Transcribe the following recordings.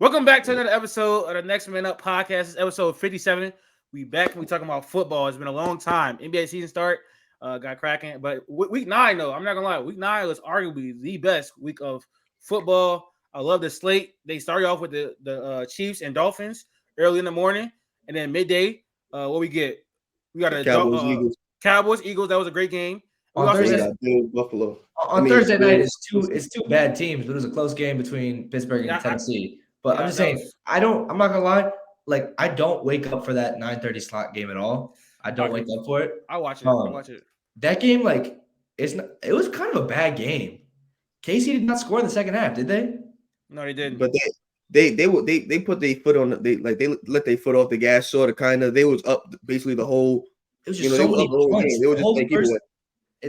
Welcome back to another episode of the Next Man Up podcast. It's episode 57. We back and we talking about football. It's been a long time. NBA season start got cracking, but week 9 though, I'm not gonna lie, week 9 was arguably the best week of football. I love the slate. They started off with the Chiefs and Dolphins early in the morning, and then midday. What we get? We got a Cowboys, Eagles. Cowboys Eagles. That was a great game. We On also They Thursday, got Bills, Buffalo. on Thursday night, Bills. it's two bad teams, but it was a close game between Pittsburgh Yeah, and Tennessee. But I'm just saying, was, I'm not gonna lie, like I don't wake up for that 9:30 slot game at all. I don't wake up for it. I watch it. I watch it. That game, like, it was kind of a bad game. Casey did not score in the second half, did they? No, they didn't. But they put their foot on they let their foot off the gas, sort of, kind of. They was up basically the whole. It was just so many punts. They were just like people.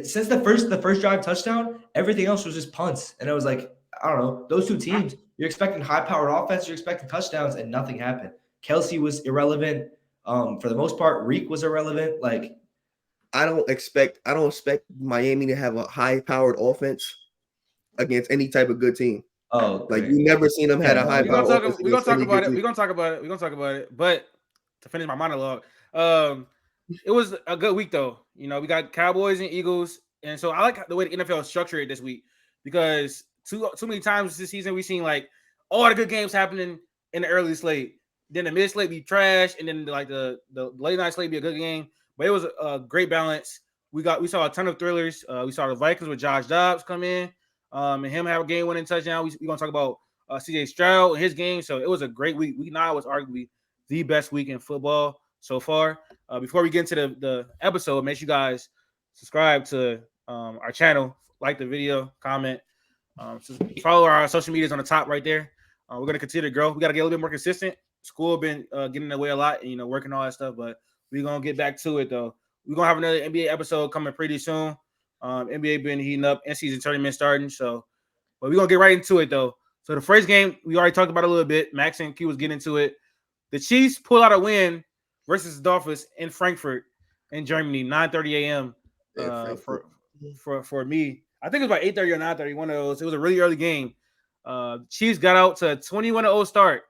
Since the first drive touchdown, everything else was just punts, and it was like, I don't know, those two teams. You're expecting high-powered offense, you're expecting touchdowns, and nothing happened. Kelsey was irrelevant. For the most part, Reek was irrelevant. Like, I don't expect Miami to have a high-powered offense against any type of good team. Oh, like, you never seen them had a high-powered offense. We're gonna talk about it. We're gonna talk about it. But to finish my monologue, it was a good week though. You know, we got Cowboys and Eagles, and so I like the way the NFL structured it this week because too many times this season we've seen like all the good games happening in the early slate, then the mid slate be trash, and then like the late night slate be a good game. But it was a great balance. We saw a ton of thrillers. We saw the Vikings with Josh Dobbs come in, and him have a game winning touchdown. We're gonna talk about CJ Stroud and his game. So it was a great week. Week 9 was arguably the best week in football so far. Before we get into the episode, make sure you guys subscribe to our channel, like the video, comment, follow our social medias on the top right there. We're going to continue to grow. We got to get a little bit more consistent. School been getting in the way a lot, and, working all that stuff, but we're going to get back to it, though. We're going to have another NBA episode coming pretty soon. NBA been heating up, in-season tournament starting, but we're going to get right into it, though. So the first game, we already talked about it a little bit. Max and Q was getting into it. The Chiefs pull out a win versus the Dolphins in Frankfurt in Germany, 9:30 a.m. For me. I think it was about 8:30 or 9:30, one of those. It was a really early game. Chiefs got out to a 21-0 start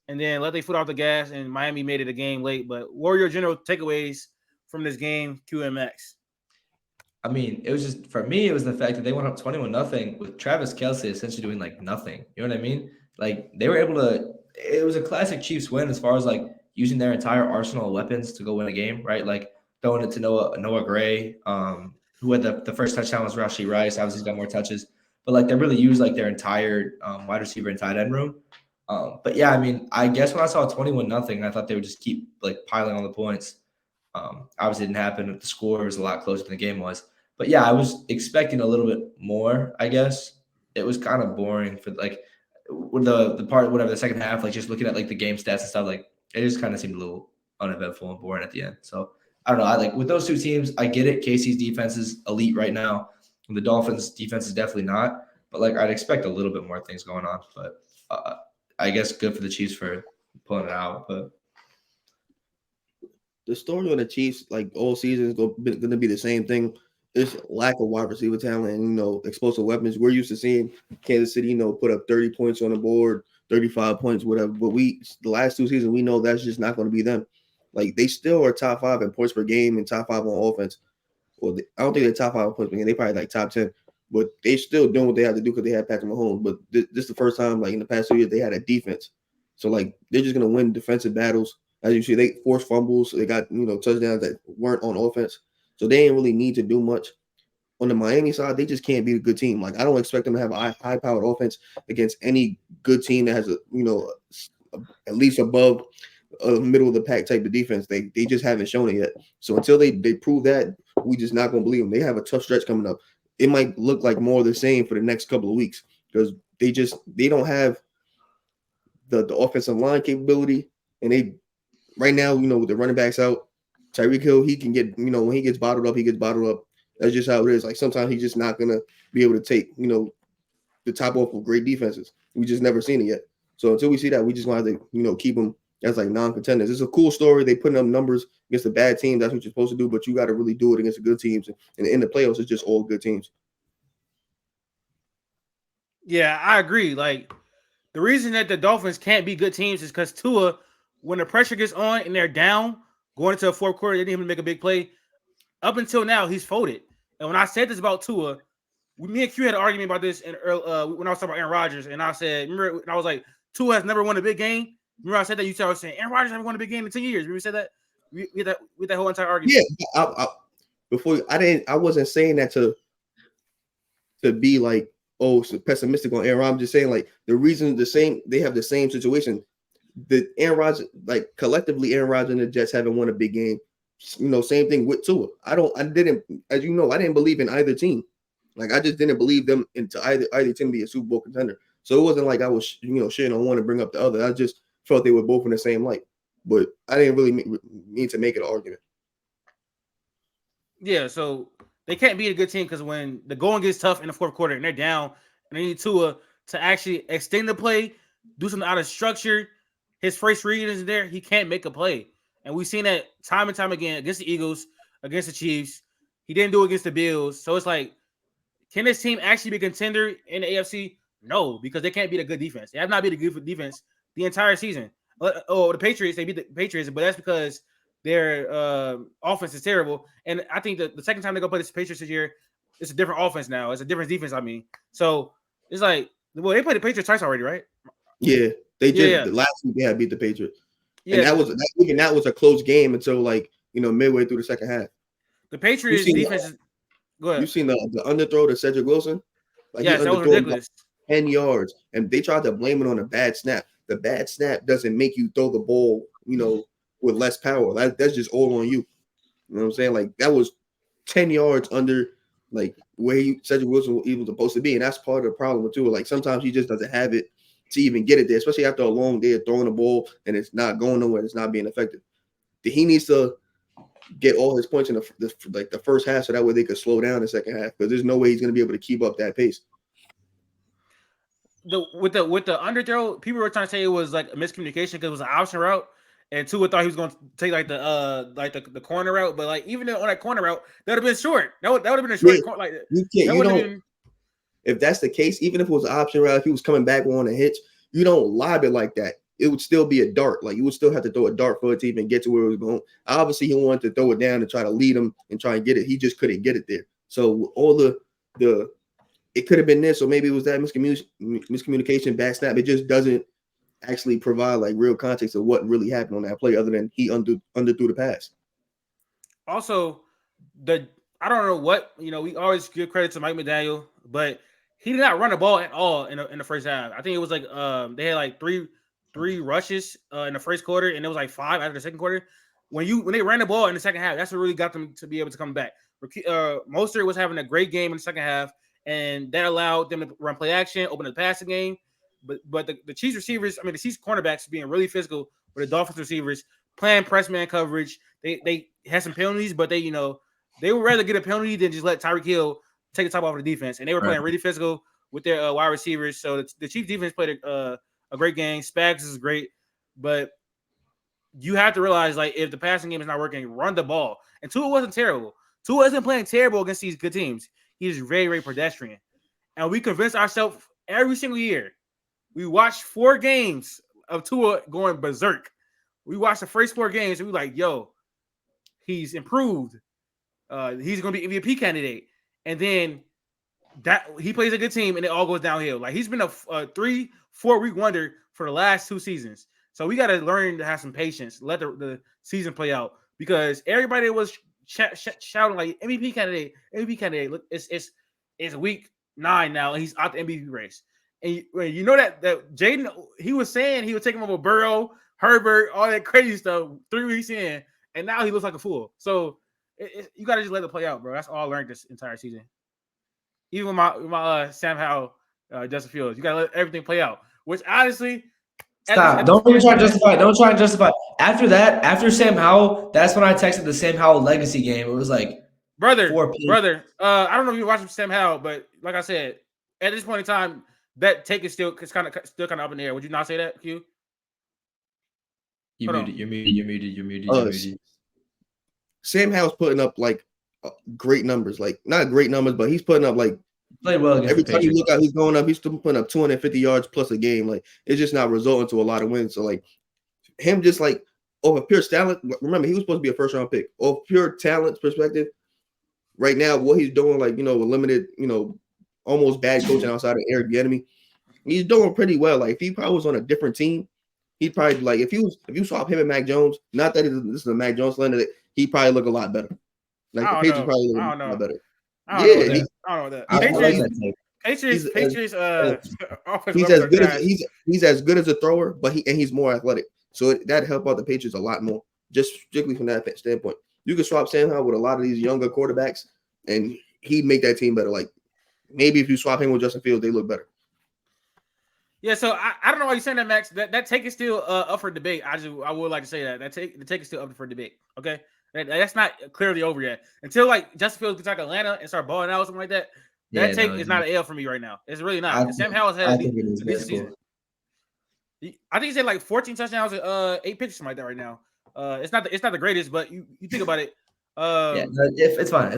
and then let their foot off the gas, and Miami made it a game late. But what were your general takeaways from this game, QMX? I mean, it was just, for me, it was the fact that they went up 21-0 with Travis Kelce essentially doing like nothing. You know what I mean? Like, they were able to, it was a classic Chiefs win as far as like using their entire arsenal of weapons to go win a game, right? Like throwing it to Noah Gray, who had the first touchdown was Rashee Rice. Obviously, he's got more touches, but like they really used like their entire wide receiver and tight end room. But yeah, I mean, I guess when I saw 21-0, I thought they would just keep like piling on the points. Obviously, it didn't happen. The score was a lot closer than the game was. But yeah, I was expecting a little bit more. I guess it was kind of boring for like with the part, whatever, the second half, like just looking at like the game stats and stuff, like it just kind of seemed a little uneventful and boring at the end. So I don't know. I like with those two teams, I get it. Casey's defense is elite right now. And the Dolphins' defense is definitely not. But like I'd expect a little bit more things going on. But I guess good for the Chiefs for pulling it out. But the story on the Chiefs, like all season, is going to be the same thing. It's lack of wide receiver talent and, explosive weapons. We're used to seeing Kansas City, put up 30 points on the board, 35 points, whatever. But the last 2 seasons, we know that's just not going to be them. Like, they still are top 5 in points per game and top 5 on offense. Well, I don't think they're top 5 in points per game. They probably like top 10. But they still doing what they have to do because they have Patrick Mahomes. But this is the first time, like, in the past 2 years, they had a defense. So, like, they're just going to win defensive battles. As you see, they forced fumbles. They got, touchdowns that weren't on offense. So they didn't really need to do much. On the Miami side, they just can't beat a good team. Like, I don't expect them to have a high-powered offense against any good team that has at least above middle of the pack type of defense. They just haven't shown it yet. So until they prove that, we just not gonna believe them. They have a tough stretch coming up. It might look like more of the same for the next couple of weeks because they don't have the offensive line capability, and they right now, with the running backs out, Tyreek Hill, he can get, when he gets bottled up, he gets bottled up. That's just how it is. Like, sometimes he's just not going to be able to take, the top off of great defenses. We just never seen it yet. So until we see that, we just want to, keep them as like non-contenders. It's a cool story. They putting up numbers against a bad team. That's what you're supposed to do, but you got to really do it against the good teams. And in the playoffs, it's just all good teams. Yeah, I agree. Like, The reason that the Dolphins can't be good teams is because Tua, when the pressure gets on and they're down, going into a fourth quarter, they didn't even make a big play. Up until now, he's folded. And when I said this about Tua, me and Q had an argument about this when I was talking about Aaron Rodgers, and I said, remember, I was like, Tua has never won a big game. Remember, I said that. You said I was saying Aaron Rodgers hasn't won a big game in 10 years. Remember, you said that with that whole entire argument. Yeah, I wasn't saying that to be like, oh, so pessimistic on Aaron Rodgers. I'm just saying like the reason they have the same situation. The Aaron Rodgers, like collectively, Aaron Rodgers and the Jets haven't won a big game. Same thing with Tua. I didn't believe in either team. Like I just didn't believe them into either team be a Super Bowl contender. So it wasn't like I was shitting on one to bring up the other. I just felt they were both in the same light. But I didn't really mean to make it an argument. Yeah, so they can't beat a good team because when the going gets tough in the fourth quarter and they're down and they need Tua to actually extend the play, do something out of structure, his first read isn't there, he can't make a play. And we've seen that time and time again against the Eagles, against the Chiefs. He didn't do it against the Bills. So it's like, can this team actually be a contender in the AFC? No, because they can't beat a good defense. They have not beat a good defense the entire season. Oh, the Patriots, they beat the Patriots, but that's because their offense is terrible. And I think that the second time they go play the Patriots this year, it's a different offense now. It's a different defense, I mean. So it's like, well, they played the Patriots twice already, right? Yeah, they did. Yeah. The last week they had beat the Patriots. Yeah. And that was a close game until like, midway through the second half. The Patriots defense is go ahead. You seen the underthrow to Cedric Wilson? Like yes, that was ridiculous. 10 yards. And they tried to blame it on a bad snap. The bad snap doesn't make you throw the ball, with less power. That's just all on you. You know what I'm saying? Like that was 10 yards under like where Cedric Wilson was even supposed to be. And that's part of the problem too. Like sometimes he just doesn't have it to even get it there, especially after a long day of throwing the ball and it's not going nowhere. It's not being effective. He needs to get all his points in the first half so that way they could slow down the second half because there's no way he's going to be able to keep up that pace. With the underthrow, people were trying to say it was like a miscommunication because it was an option route, and Tua thought he was going to take like the corner route, but like even on that corner route, that would have been short. That would have been a short corner. Like if that's the case, even if it was an option route, if he was coming back on a hitch, you don't lob it like that. It would still be a dart. Like you would still have to throw a dart for it to even get to where it was going. Obviously, he wanted to throw it down and try to lead him and try and get it. He just couldn't get it there. So all the it could have been this, or maybe it was that miscommunication, bad snap. It just doesn't actually provide like real context of what really happened on that play, other than he underthrew the pass. Also, I don't know what we always give credit to Mike McDaniel, but he did not run the ball at all in the first half. I think it was like they had like three rushes in the first quarter, and it was like 5 after the second quarter. When they ran the ball in the second half, that's what really got them to be able to come back. Mostert was having a great game in the second half, and that allowed them to run play action, open the passing game. But the Chiefs receivers, the Chiefs cornerbacks being really physical with the Dolphins receivers playing press man coverage. They had some penalties, but they would rather get a penalty than just let Tyreek Hill take the top off the defense. And they were playing really physical with their wide receivers. So the Chiefs defense played a great game. Spags is great, but you have to realize like if the passing game is not working, run the ball. And Tua wasn't terrible. Tua isn't playing terrible against these good teams. He's very, very pedestrian. And we convince ourselves every single year. We watched 4 games of Tua going berserk. We watched the first 4 games and we like, yo, he's improved. He's going to be MVP candidate. And then that he plays a good team and it all goes downhill. Like he's been a 3-4 week wonder for the last 2 seasons. So we got to learn to have some patience. Let the season play out because everybody was shouting like MVP candidate. Look, it's week 9 now and he's out the MVP race. And you know that Jaden, he was saying he would take him over Burrow, Herbert, all that crazy stuff 3 weeks in, and now he looks like a fool. So you got to just let it play out, bro. That's all I learned this entire season. Even my Sam Howell, Justin Fields, you got to let everything play out. Which honestly, stop. Don't even try to justify. Don't try and justify. After Sam Howell, that's when I texted the Sam Howell legacy game. It was like brother. I don't know if you watched Sam Howell, but like I said, at this point in time. That take is still kind of up in the air. Would you not say that, Q? You're muted. Sam Howell's putting up like great numbers, like not great numbers, but he's putting up like Played well against Every the time you Patriots. look out, he's going up. He's still putting up 250 yards plus a game. Like it's just not resulting to a lot of wins. So like him, just like over pure talent. Remember, he was supposed to be a first round pick. Over pure talent perspective, right now, what he's doing, like with limited, almost bad coaching outside of Eric Bieniemy, he's doing pretty well. Like if he probably was on a different team, he'd probably like if you swap him and Mac Jones. Not that this is a Mac Jones slander, he'd probably look a lot better. Like the I don't Patriots know. probably look I a don't know. lot better. I don't know Yeah, about that. I don't know about that. I like Patriots, that take. Patriots, offensive he's weapons as are good trash. as he's as good as a thrower, but he's more athletic. So that help out the Patriots a lot more, just strictly from that standpoint. You can swap Sam Howell with a lot of these younger quarterbacks, and he'd make that team better. Like maybe if you swap him with Justin Fields, they look better. Yeah, so I don't know why you're saying that, Max. That take is still up for debate. I would like to say that the take is still up for debate. Okay, that's not clearly over yet. Until like Justin Fields gets like Atlanta and start balling out or something like that. That take is not an L for me right now. It's really not. Sam Howell's had a decent season. I think he's had like 14 touchdowns and 8 pitches, something like that right now. It's not the greatest, but you think about it. It's fine.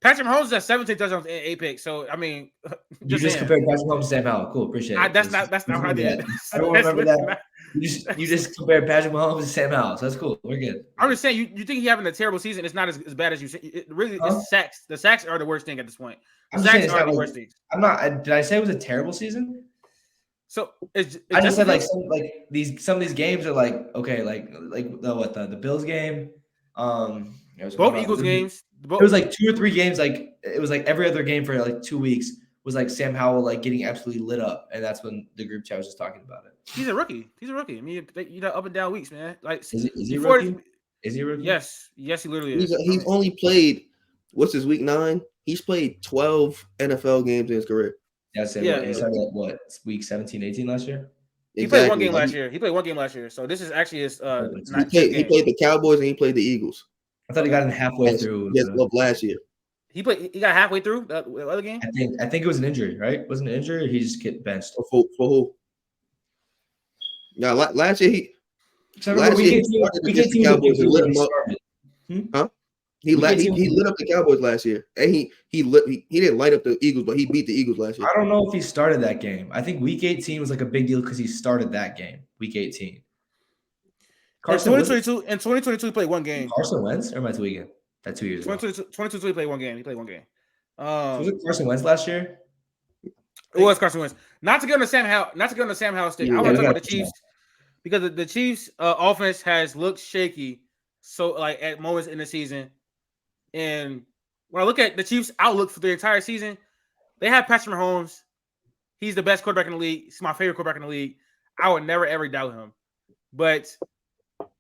Patrick Mahomes has 17 touchdowns and 8 picks. So I mean, you just compared Patrick Mahomes to Sam Howell. Cool, appreciate it. That's not what I did. Everyone remember that. You just compared Patrick Mahomes to Sam Howell. So that's cool. We're good. I'm just saying, you think he's having a terrible season? It's not as bad as you say. It really, it's sacks. The sacks are the worst thing at this point. The sacks are the worst thing. I'm not. Did I say it was a terrible season? So I just said some of these games are like okay, like the Bills game, both Eagles games. It was like 2 or 3 games. Like it was like every other game for like 2 weeks was like Sam Howell like getting absolutely lit up, and that's when the group chat was just talking about it. He's a rookie. I mean, up and down weeks, man. Like is he a rookie? Is he a rookie? Yes, he literally is. He's only played what's his week 9? He's played 12 NFL games in his career. He started at what week 17, 18 last year? He played one game last year. He played one game last year. So this is actually his he played the Cowboys and he played the Eagles. I thought he got in halfway through. Yes, last year. He got halfway through the other game. I think it was an injury, right? Wasn't an injury? Or he just get benched for who? Yeah, last year he. He lit up the Cowboys last year, and he didn't light up the Eagles, but he beat the Eagles last year. I don't know if he started that game. I think Week 18 was like a big deal because he started that game, Week 18. In 2022, he played one game. Carson Wentz, or am I tweaking? That's 2 years ago. 2022, he played one game. Was it Carson Wentz last year? It was Carson Wentz. Not to get on the Sam Howell stick. I want to talk about the Chiefs because the Chiefs' offense has looked shaky. So like at moments in the season. And when I look at the Chiefs' outlook for the entire season, they have Patrick Mahomes. He's the best quarterback in the league. He's my favorite quarterback in the league. I would never, ever doubt him. But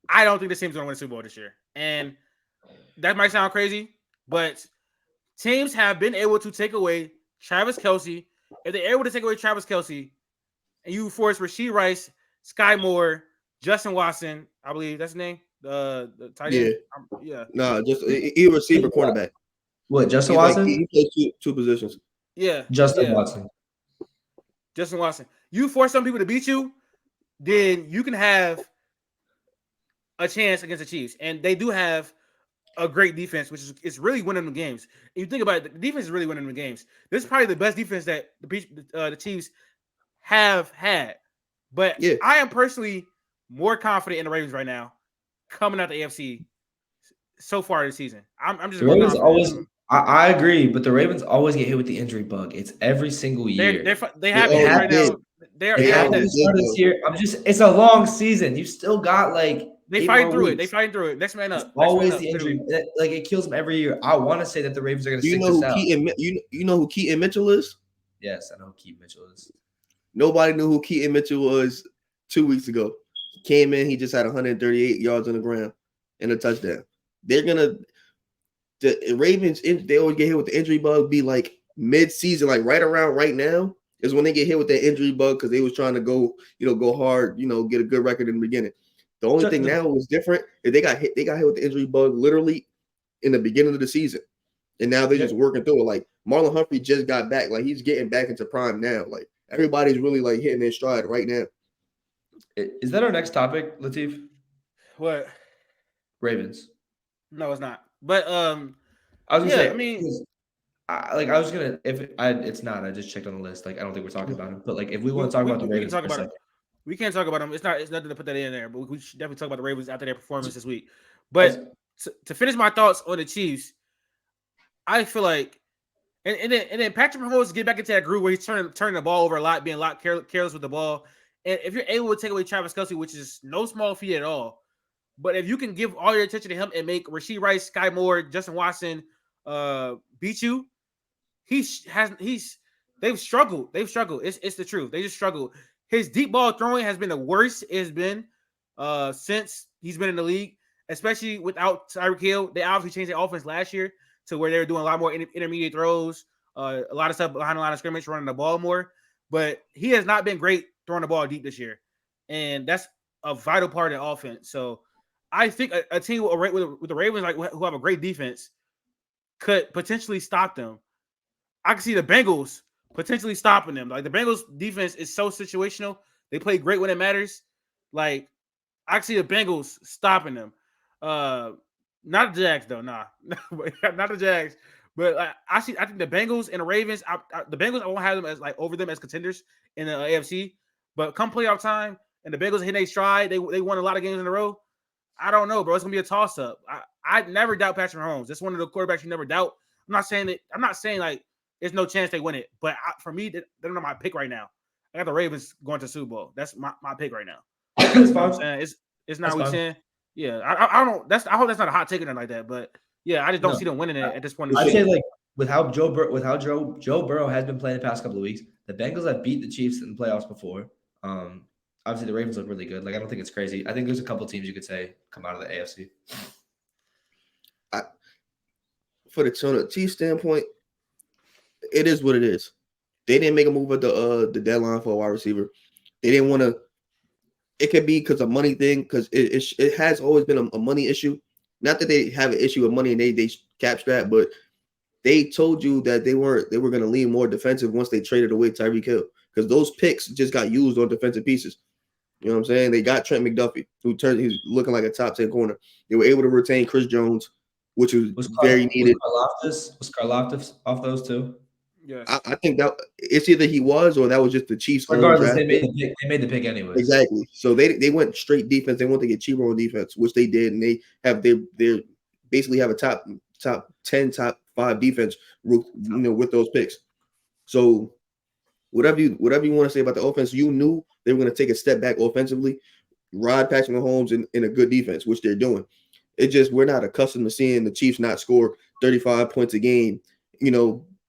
I don't think this team's going to win the Super Bowl this year. And that might sound crazy, but teams have been able to take away Travis Kelce. If they're able to take away Travis Kelce and you force Rashee Rice, Sky Moore, Justin Watson, I believe that's his name, the tight end. Yeah. No, just he receiver cornerback. What, Justin Watson? He plays two positions. Yeah. Justin Watson. You force some people to beat you, then you can have a chance against the Chiefs. And they do have a great defense, which is really winning the games. And you think about it, the defense is really winning the games. This is probably the best defense that the Chiefs have had. But I am personally more confident in the Ravens right now coming out the AFC so far this season. I'm just the Ravens always. I agree, but the Ravens always get hit with the injury bug. It's every single year. They have it right now. This year. It's a long season. You still got like they fight through it. They fight through it. Next man up. Always the injury. Like it kills them every year. I want to say that the Ravens are going to stick this out. You know who Keaton Mitchell is? Yes, I know who Keaton Mitchell is. Nobody knew who Keaton Mitchell was 2 weeks ago. He came in. He just had 138 yards on the ground and a touchdown. The Ravens, they always get hit with the injury bug. Be like mid-season, like right around right now is when they get hit with that injury bug because they was trying to go hard, get a good record in the beginning. The only thing now is different is they got hit with the injury bug literally in the beginning of the season, and now they're just working through it. Like Marlon Humphrey just got back, like he's getting back into prime now. Like everybody's really like hitting their stride right now. Is that our next topic, Latif? What? Ravens. No, it's not. But I was gonna say, I was gonna it's not. I just checked on the list. Like I don't think we're talking about him. But like if we want to talk about the We can Ravens talk for a about it. second, We can't talk about them. It's nothing to put that in there, but we should definitely talk about the Ravens after their performance this week. let's- But to finish my thoughts on the Chiefs, I feel like and then Patrick Mahomes get back into that groove where he's turning the ball over a lot, being a lot careless with the ball. And if you're able to take away Travis Kelce, which is no small feat at all, but if you can give all your attention to him and make Rasheed Rice, Sky Moore, Justin Watson beat you, they've struggled. They've struggled. It's the truth. They just struggled. His deep ball throwing has been the worst it's been since he's been in the league, especially without Tyreek Hill. They obviously changed their offense last year to where they were doing a lot more intermediate throws, a lot of stuff behind the line of scrimmage, running the ball more. But he has not been great throwing the ball deep this year, and that's a vital part of the offense. So I think a team with the Ravens, like who have a great defense, could potentially stop them. I can see the Bengals potentially stopping them. Like the Bengals defense is so situational. They play great when it matters. Like I can see the Bengals stopping them. Not the Jags though, nah, not the Jags. But I think the Bengals and the Ravens. The Bengals, I won't have them as like over them as contenders in the AFC. But come playoff time, and the Bengals hit their stride. They won a lot of games in a row. I don't know, bro. It's gonna be a toss up. I never doubt Patrick Mahomes. That's one of the quarterbacks you never doubt. I'm not saying that. I'm not saying like there's no chance they win it. But for me, they're not my pick right now. I got the Ravens going to Super Bowl. That's my pick right now. that's You know what I'm fine. saying? It's That's not week fine. 10. Yeah, I don't. I hope that's not a hot take or nothing like that. But yeah, I just don't No, see them winning it at this point in the I'd say season. like with how Joe Burrow has been playing the past couple of weeks, the Bengals have beat the Chiefs in the playoffs before. Obviously the Ravens look really good. Like I don't think it's crazy. I think there's a couple teams you could say come out of the AFC. For the Chiefs standpoint, it is what it is. They didn't make a move at the deadline for a wide receiver. They didn't want to. It could be because of money thing, because it has always been a money issue. Not that they have an issue with money and they cap strap, but they told you that they were going to lean more defensive once they traded away Tyreek Hill, because those picks just got used on defensive pieces. You know what I'm saying? They got Trent McDuffie, he's looking like a top 10 corner. They were able to retain Chris Jones, which was very needed. Was Karlaftis off those two? Yes. I think that it's either he was or that was just the Chiefs' own Regardless, draft. they made the pick anyways. Exactly. So they went straight defense. They want to get cheaper on defense, which they did, and they have they basically have a top 10, top 5 defense, with those picks. So whatever you want to say about the offense, you knew they were going to take a step back offensively, ride Patrick Mahomes in a good defense, which they're doing. It just we're not accustomed to seeing the Chiefs not score 35 points a game.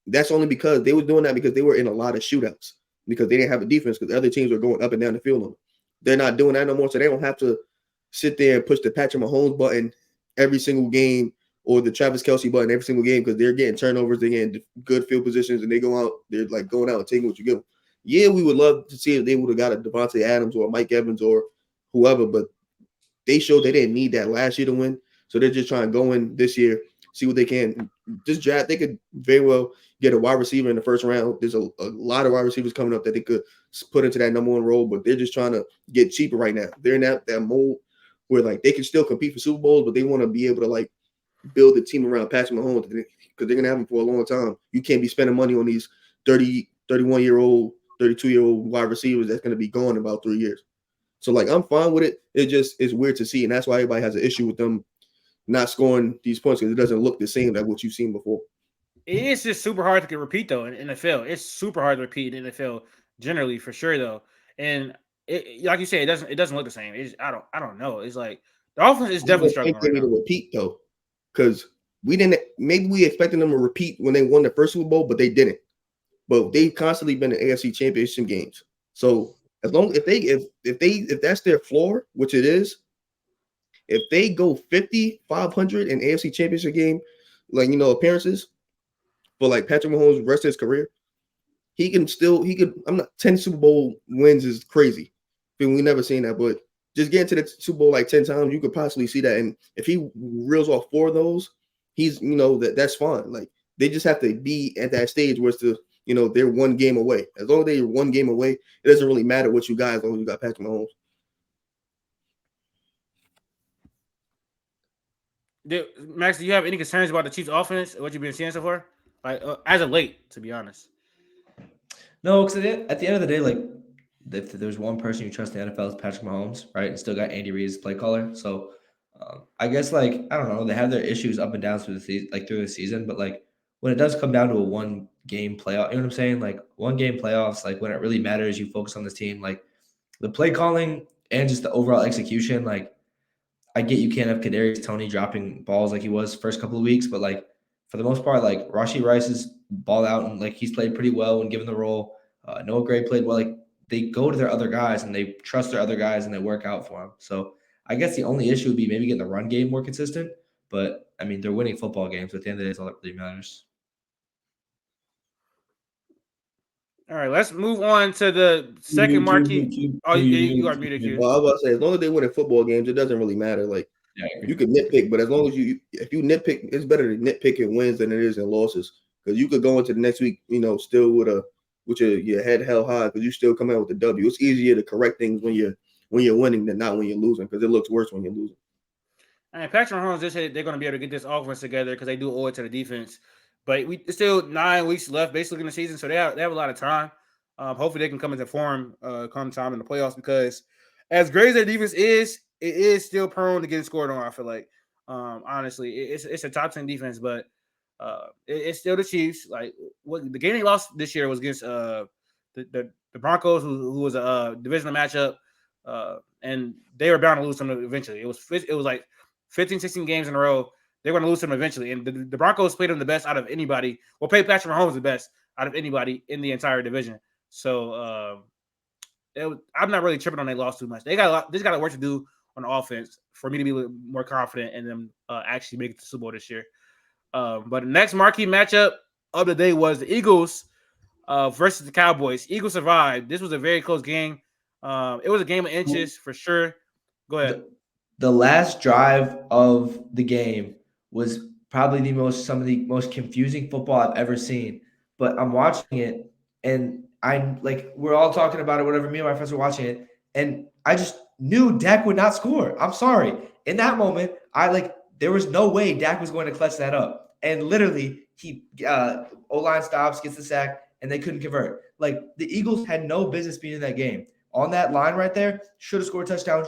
That's only because they were doing that because they were in a lot of shootouts because they didn't have a defense because other teams were going up and down the field on them. They're not doing that no more, so they don't have to sit there and push the Patrick Mahomes button every single game or the Travis Kelce button every single game because they're getting turnovers, they're getting good field positions, and they're like going out and taking what you give them. Yeah, we would love to see if they would have got a Devontae Adams or Mike Evans or whoever, but they showed they didn't need that last year to win, so they're just trying to go in this year, see what they can. This draft, they could very well get a wide receiver in the first round. There's a lot of wide receivers coming up that they could put into that number 1 role, but they're just trying to get cheaper right now. They're in that mold where like they can still compete for Super Bowls, but they want to be able to like build a team around Patrick Mahomes because they're gonna have him for a long time. You can't be spending money on these 30, 31-year-old, 32-year-old wide receivers that's gonna be gone in about 3 years. So like I'm fine with it. It just is weird to see, and that's why everybody has an issue with them not scoring these points because it doesn't look the same as what you've seen before. It's just super hard to repeat though in NFL. It's super hard to repeat in NFL generally for sure though. And like you say, it doesn't look the same. I don't know. It's like the offense is definitely struggling right They now. need to repeat though, because maybe we expected them to repeat when they won the first Super Bowl, but they didn't. But they've constantly been in AFC Championship games. So as long if that's their floor, which it is, if they go 500 in AFC Championship game, like appearances for like Patrick Mahomes' rest of his career, he could. I'm not 10 Super Bowl wins is crazy. We never seen that, but just getting to the Super Bowl like 10 times, you could possibly see that. And if he reels off 4 of those, he's that's fine. Like they just have to be at that stage where it's they're 1 game away. As long as they're 1 game away, it doesn't really matter what you got as long as you got Patrick Mahomes. Max, do you have any concerns about the Chiefs' offense? What you've been seeing so far? like as of late, to be honest. No, because at the end of the day, like if there's one person you trust in the NFL, it's Patrick Mahomes, right? And still got Andy Reid as play caller. So I guess like I don't know, they have their issues up and down through the through the season, but like when it does come down to a one game playoff, you know what I'm saying? Like one game playoffs, like when it really matters, you focus on this team. Like the play calling and just the overall execution, like I get you can't have Kadarius Toney dropping balls like he was first couple of weeks, but like for the most part, like Rashee Rice is ball out and like he's played pretty well when given the role. Noah Gray played well. Like they go to their other guys and they trust their other guys and they work out for them. So I guess the only issue would be maybe getting the run game more consistent. But I mean, they're winning football games. At the end of the day, it's all that really matters. All right, let's move on to the second marquee. Oh, you are muted, Q. Well, I was about to say, as long as they win in football games, it doesn't really matter. Like you could nitpick, but as long as if you nitpick, it's better to nitpick in wins than it is in losses. Because you could go into the next week, still with your head held high, because you still come out with the W. It's easier to correct things when you're winning than not when you're losing, because it looks worse when you're losing. And Patrick Mahomes just said they're going to be able to get this offense together because they do owe it to the defense. But it's still 9 weeks left, basically in the season, so they have a lot of time. Hopefully, they can come into form come time in the playoffs because as great as their defense is, it is still prone to getting scored on. I feel like, honestly, it's a top 10 defense, but it's still the Chiefs. Like what the game they lost this year was against the Broncos, who was a divisional matchup, and they were bound to lose them eventually. It was like 15, 16 games in a row. They're going to lose them eventually. And the Broncos played them the best out of anybody. Well, played Patrick Mahomes the best out of anybody in the entire division. So I'm not really tripping on they lost too much. They got a lot of work to do on offense for me to be more confident in them actually making the Super Bowl this year. But the next marquee matchup of the day was the Eagles versus the Cowboys. Eagles survived. This was a very close game. It was a game of inches for sure. Go ahead. The last drive of the game was probably some of the most confusing football I've ever seen. But I'm watching it, and we're all talking about it, whatever. Me and my friends were watching it, and I just knew Dak would not score. I'm sorry. In that moment, there was no way Dak was going to clutch that up. And literally, he O-line stops, gets the sack, and they couldn't convert. Like the Eagles had no business being in that game. On that line right there, should have scored a touchdown,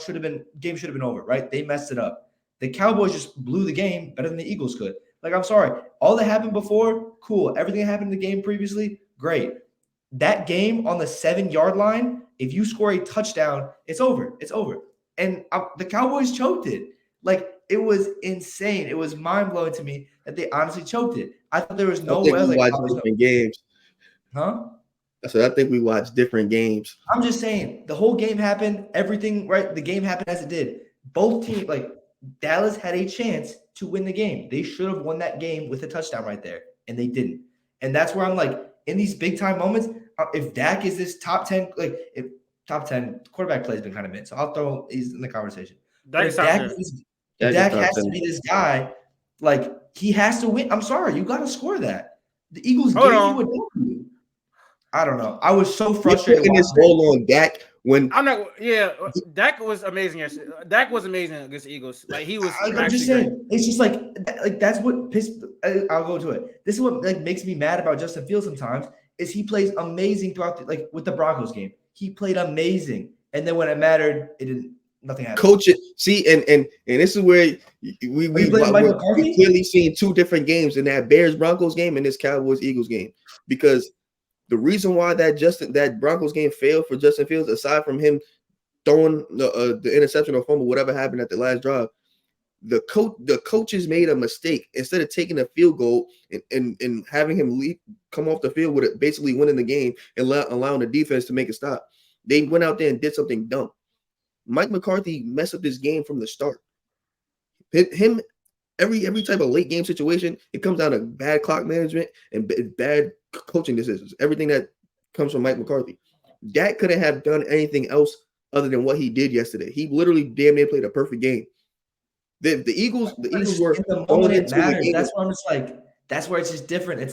game should have been over, right? They messed it up. The Cowboys just blew the game better than the Eagles could. Like, I'm sorry. All that happened before, cool. Everything that happened in the game previously, great. That game on the 7-yard line, if you score a touchdown, it's over. It's over. And the Cowboys choked it. Like, it was insane. It was mind-blowing to me that they honestly choked it. I thought there was no way. I was like, different games. Huh? So I think we watched different games. I'm just saying, the whole game happened, everything, right? The game happened as it did. Both teams, like Dallas had a chance to win the game. They should have won that game with a touchdown right there, and they didn't. And that's where I'm like, in these big time moments, if Dak is this top 10, like if top 10 quarterback play has been kind of mid, so he's in the conversation. If Dak has to be this guy, like he has to win. I'm sorry, you got to score that. The Eagles gave you a W. I don't know. I was so frustrated. Putting this ball on Dak when I'm not. Yeah, Dak was amazing yesterday. Dak was amazing against the Eagles. Like he was. I'm just saying. Great. It's just like that's what pissed. I'll go to it. This is what makes me mad about Justin Fields sometimes. Is he plays amazing throughout with the Broncos game. He played amazing, and then when it mattered, it didn't. Nothing happened. Coach it. See, and this is where we clearly seen two different games in that Bears Broncos game and this Cowboys Eagles game, because the reason why that Broncos game failed for Justin Fields, aside from him throwing the interception or fumble, whatever happened at the last drive, the coaches made a mistake. Instead of taking a field goal and having him come off the field with it, basically winning the game and allowing the defense to make a stop, they went out there and did something dumb. Mike McCarthy messed up this game from the start. Him every type of late game situation, it comes down to bad clock management and bad coaching decisions. Everything that comes from Mike McCarthy. Dak couldn't have done anything else other than what he did yesterday. He literally damn near played a perfect game. The Eagles were in the moment it matters. That's why I'm just like, that's where it's just different. It's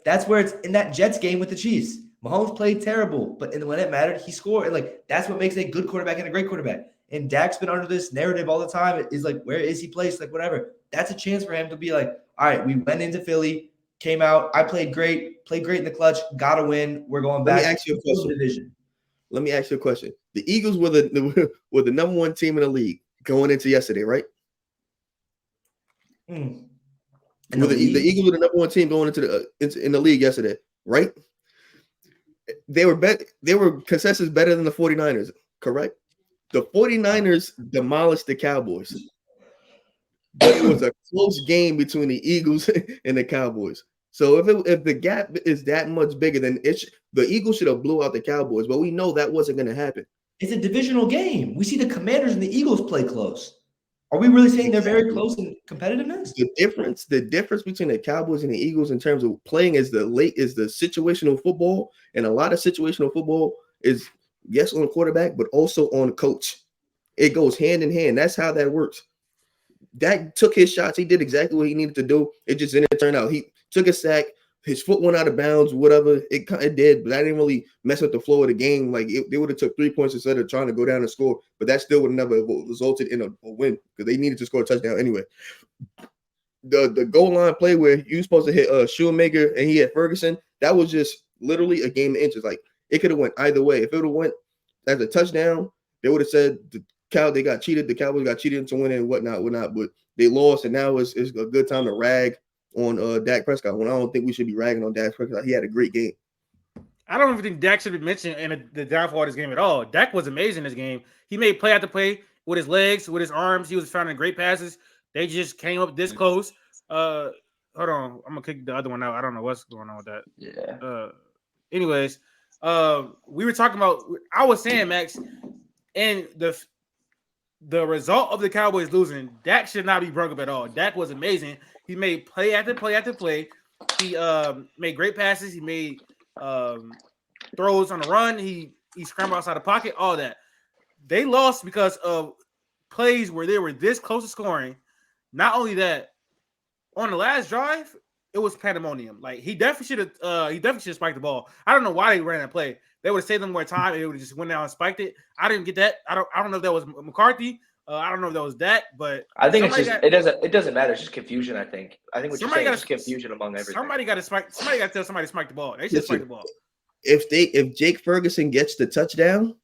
that's where it's in that Jets game with the Chiefs. Mahomes played terrible, but when it mattered, he scored. And that's what makes a good quarterback and a great quarterback. And Dak's been under this narrative all the time. Is where is he placed? Whatever. That's a chance for him to be like, all right, we went into Philly. came out. I played great in the clutch. Got a win. We're going back. Let me ask you a question. Division. Let me ask you a question. The Eagles were were the number one team in the league going into yesterday, right? Mm. The Eagles were the number one team going into in the league yesterday, right? They were consensus better than the 49ers, correct? The 49ers demolished the Cowboys. But it was a close game between the Eagles and the Cowboys. So if the gap is that much bigger, then the Eagles should have blew out the Cowboys. But we know that wasn't going to happen. It's a divisional game. We see the Commanders and the Eagles play close. Are we really saying they're very close in competitiveness? The difference between the Cowboys and the Eagles in terms of playing is the situational football, and a lot of situational football is yes on the quarterback, but also on the coach. It goes hand in hand. That's how that works. Dak took his shots. He did exactly what he needed to do. It just didn't turn out. He took a sack. His foot went out of bounds, whatever. It did, but that didn't really mess up the flow of the game. Like they would have took 3 points instead of trying to go down and score, but that still would have never resulted in a win because they needed to score a touchdown anyway. The goal line play where you supposed to hit Shoemaker and he hit Ferguson, that was just literally a game of inches. Like it could have went either way. If it would have went as a touchdown, they would have said they got cheated. The Cowboys got cheated into winning and whatnot. But they lost, and now it's a good time to rag on Dak Prescott. When I don't think we should be ragging on Dak Prescott. He had a great game. I don't even think Dak should be mentioned in the downfall of this game at all. Dak was amazing in this game. He made play after play with his legs, with his arms. He was finding great passes. They just came up this close. Hold on. I'm going to kick the other one out. I don't know what's going on with that. Yeah. Anyways, we were talking about – I was saying, Max, and the result of the Cowboys losing, Dak should not be brought up at all. Dak was amazing. He made play after play after play. He made great passes. He made throws on the run. He scrambled outside the pocket, all that. They lost because of plays where they were this close to scoring. Not only that, on the last drive, it was pandemonium. Like he definitely should have spiked the ball. I don't know why they ran that play. They would have saved them more time and they would have just went down and spiked it. I didn't get that. I don't know if that was McCarthy. I don't know if that was Dak, but I think it doesn't matter. It's just confusion. I think what you're saying is confusion among everything. Somebody got to spike. Somebody got to tell somebody to spike the ball. They should spike the ball. If Jake Ferguson gets the touchdown,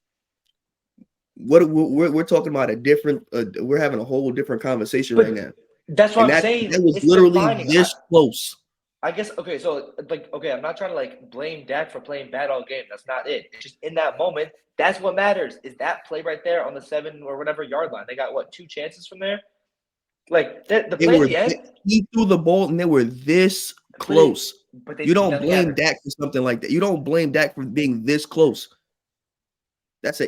we're talking about a different. We're having a whole different conversation right now. That's what I'm saying. That was literally this close. I guess okay. So I'm not trying to blame Dak for playing bad all game. That's not it. It's just in that moment. That's what matters. Is that play right there on the 7 or whatever yard line? They got 2 chances from there. The play at the end. He threw the ball and they were this close. But you don't blame Dak for something like that. You don't blame Dak for being this close. That's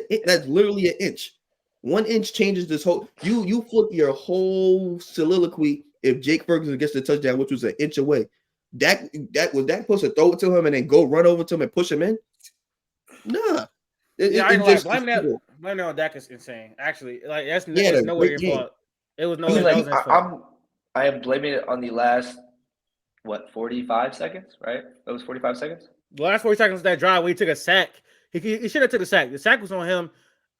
literally an inch. 1 inch changes this whole. You flip your whole soliloquy if Jake Ferguson gets the touchdown, which was an inch away. Dak was Dak supposed to throw it to him and then go run over to him and push him in? Nah. Blaming that on Dak is insane. Actually, that's nowhere your fault. It was no. I am blaming it on the last 45 seconds, right? That was 45 seconds. The last 40 seconds of that drive where he took a sack. He should have took a sack. The sack was on him.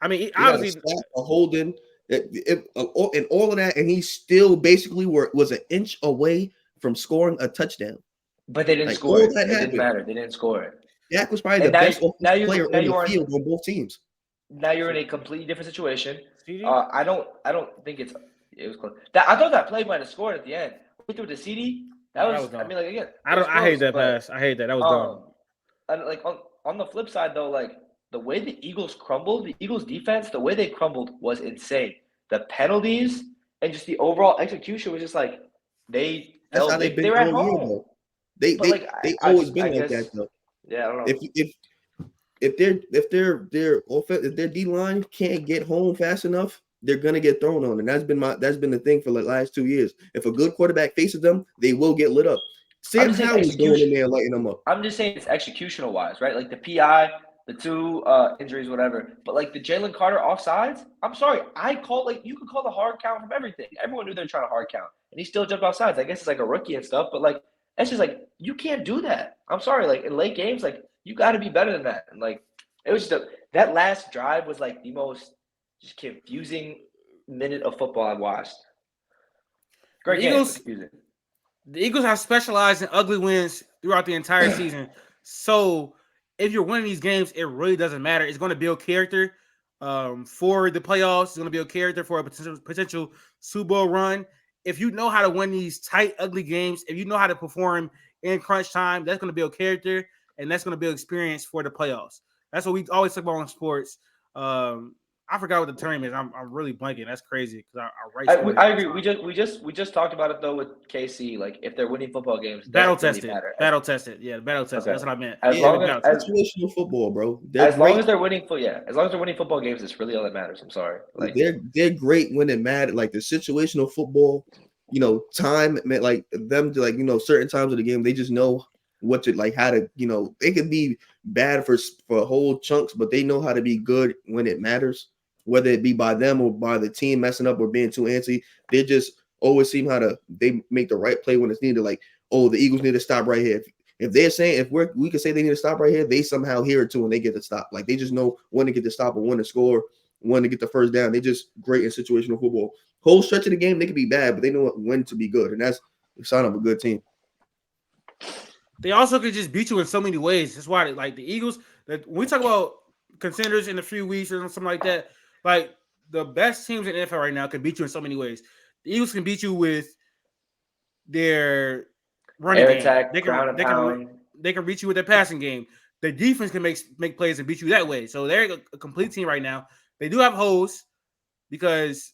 I mean, obviously a holding and all of that, and he still basically was an inch away from scoring a touchdown. But they didn't score it. It didn't matter. They didn't score it. Dak was probably the best player on the field on both teams. Now you're in a completely different situation. I don't think it was close. I thought that play might have scored at the end. We threw the CD. That was dumb. I mean, again. I hate that pass. I hate that. That was dumb. And on the flip side though, the way the Eagles crumbled, the Eagles defense, the way they crumbled was insane. The penalties and just the overall execution was just they were at home. They always been like that though. Yeah, I don't know. If their D line can't get home fast enough, they're gonna get thrown on, and that's been the thing for the last 2 years. If a good quarterback faces them, they will get lit up. Sam Howell's going in there and lighting them up. I'm just saying it's executional wise, right? Like the PI, the 2 injuries, whatever. But the Jalen Carter offsides, I'm sorry, you could call the hard count from everything. Everyone knew they were trying to hard count, and he still jumped offsides. I guess it's a rookie and stuff, but that's just you can't do that. I'm sorry, in late games, you got to be better than that. And it was just that last drive was the most just confusing minute of football I've watched. Great game. The Eagles have specialized in ugly wins throughout the entire season. So if you're winning these games, it really doesn't matter. It's going to build character for the playoffs. It's going to build character for a potential Super Bowl run. If you know how to win these tight, ugly games, if you know how to perform in crunch time, that's going to build character and that's going to build experience for the playoffs. That's what we always talk about in sports. I forgot what the term is. I'm really blanking. That's crazy because I write stories. I agree. We just talked about it though with KC. Like if they're winning football games, it battle doesn't really tested. matter. Battle tested. Yeah, battle tested. Okay. That's what I meant. As Yeah, long Battle as situational football, bro. as long as they're winning as long as they're winning football games, it's really all that matters. I'm sorry. Like they're great when it matters. Like the situational football, time meant like them to certain times of the game, they just know what to like how to they could be bad for whole chunks, but they know how to be good when it matters, whether it be by them or by the team messing up or being too antsy. They just always seem how to they make the right play when it's needed. Like, oh, the Eagles need to stop right here. If they're saying we can say they need to stop right here, they somehow hear it too and they get to stop. Like they just know when to get the stop or when to score, when to get the first down. They just great in situational football. Whole stretch of the game, they could be bad, but they know when to be good, and that's the sign of a good team. They also could just beat you in so many ways. That's why, like the Eagles, that when we talk about contenders in a few weeks or something like that, like the best teams in the NFL right now can beat you in so many ways. The Eagles can beat you with their running air game. attack, ground and pound. They can reach you with their passing game. The defense can make plays and beat you that way. So they're a complete team right now. They do have holes because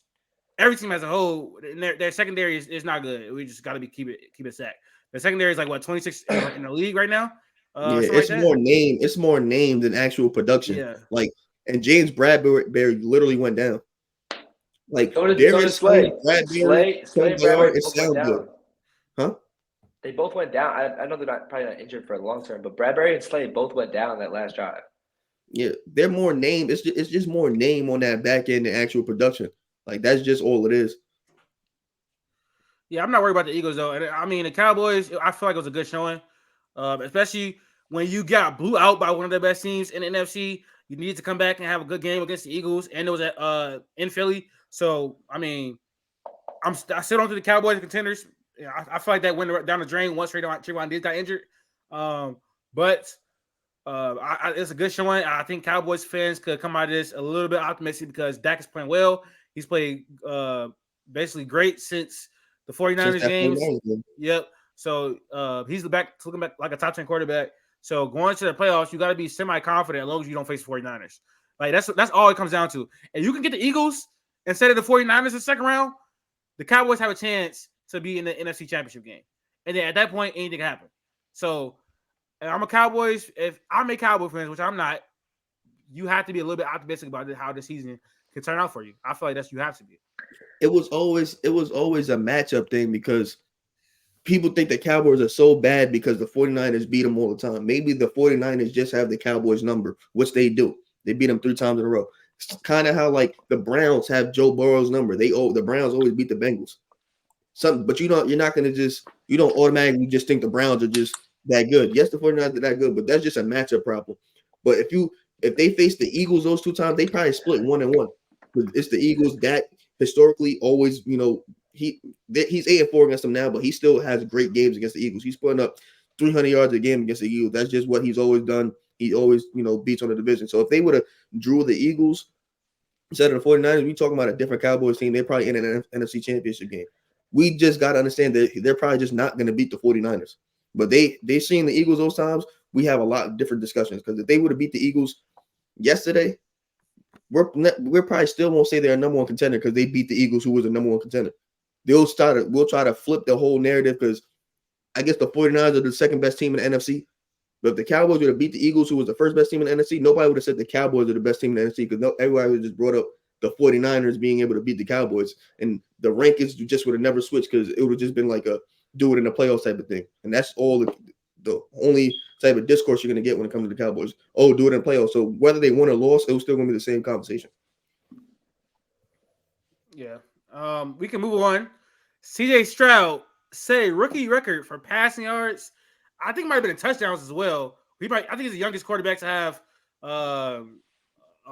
every team has a hole. Their secondary is not good. We just got to keep it sacked. The secondary is like what 26 in the league right now. Yeah, it's like more name. It's more name than actual production. Yeah. Like, and James Bradbury literally went down. Like So did Darius Slay. Bradbury, Slay and Bradbury both went down. good. Huh? They both went down. I know they're probably not injured for the long term, but Bradbury and Slay both went down that last drive. Yeah, they're more name. It's just more name on that back end than actual production. Like that's just all it is. Yeah, I'm not worried about the Eagles though. And I mean the Cowboys. I feel like it was a good showing, especially when you got blew out by one of the best teams in the NFC. You needed to come back and have a good game against the Eagles, and it was at in Philly. So I mean, I still don't think the Cowboys are contenders. I feel like that went down the drain once Trayvon Diggs got injured. But it's a good showing. I think Cowboys fans could come out of this a little bit optimistic because Dak is playing well. He's played basically great since the 49ers games. Yep. So he's looking back like a top 10 quarterback. So going to the playoffs, you got to be semi-confident as long as you don't face 49ers. Like that's all it comes down to. And you can get the Eagles instead of the 49ers in the second round, the Cowboys have a chance to be in the NFC Championship game. And then at that point, anything can happen. So I'm a Cowboys. If I'm a Cowboy fan, which I'm not, you have to be a little bit optimistic about how the season can turn out for you. I feel like you have to be. It was always a matchup thing because people think the Cowboys are so bad because the 49ers beat them all the time. Maybe the 49ers just have the Cowboys number, which they do. They beat them 3 times in a row. It's kind of how like the Browns have Joe Burrow's number. The Browns always beat the Bengals. But you're not going to you don't automatically just think the Browns are just that good. Yes, the 49ers are that good, but that's just a matchup problem. But if they face the Eagles those 2 times, they probably split 1-1. It's the Eagles that historically always, he's 8-4 against them now, but he still has great games against the Eagles. He's putting up 300 yards a game against the Eagles. That's just what he's always done. He always, beats on the division. So if they would have drew the Eagles instead of the 49ers, we talking about a different Cowboys team. They're probably in an NFC Championship game. We just got to understand that they're probably just not going to beat the 49ers. But they seen the Eagles those times. We have a lot of different discussions because if they would have beat the Eagles yesterday, we're probably still won't say they're a number 1 contender because they beat the Eagles, who was a number 1 contender. We'll try to flip the whole narrative because I guess the 49ers are the second best team in the NFC. But if the Cowboys would have beat the Eagles, who was the first best team in the NFC, nobody would have said the Cowboys are the best team in the NFC because everybody would have just brought up the 49ers being able to beat the Cowboys. And the rankings just would have never switched because it would have just been like a do it in the playoffs type of thing. And that's all the only type of discourse you're going to get when it comes to the Cowboys. Oh, do it in the playoffs. So whether they won or lost, it was still going to be the same conversation. Yeah. We can move on. CJ Stroud set a rookie record for passing yards. I think it might have been in touchdowns as well. I think he's the youngest quarterback to have a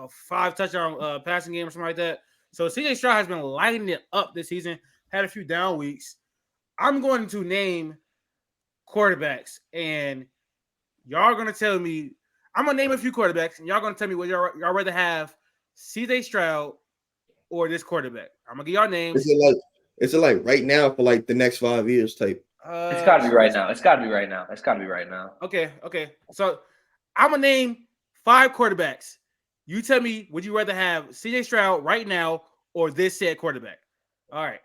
5 touchdown passing game or something like that. So CJ Stroud has been lighting it up this season. Had a few down weeks. I'm going to name quarterbacks, and y'all are gonna tell me. I'm gonna name a few quarterbacks, and y'all gonna tell me whether y'all rather have CJ Stroud or this quarterback. I'm gonna give y'all names. Is it like right now for like the next 5 years type? It's got to be right now. It's got to be right now. It's got to be right now. Okay. So I'm gonna name 5 quarterbacks. You tell me, would you rather have CJ Stroud right now or this said quarterback? All right.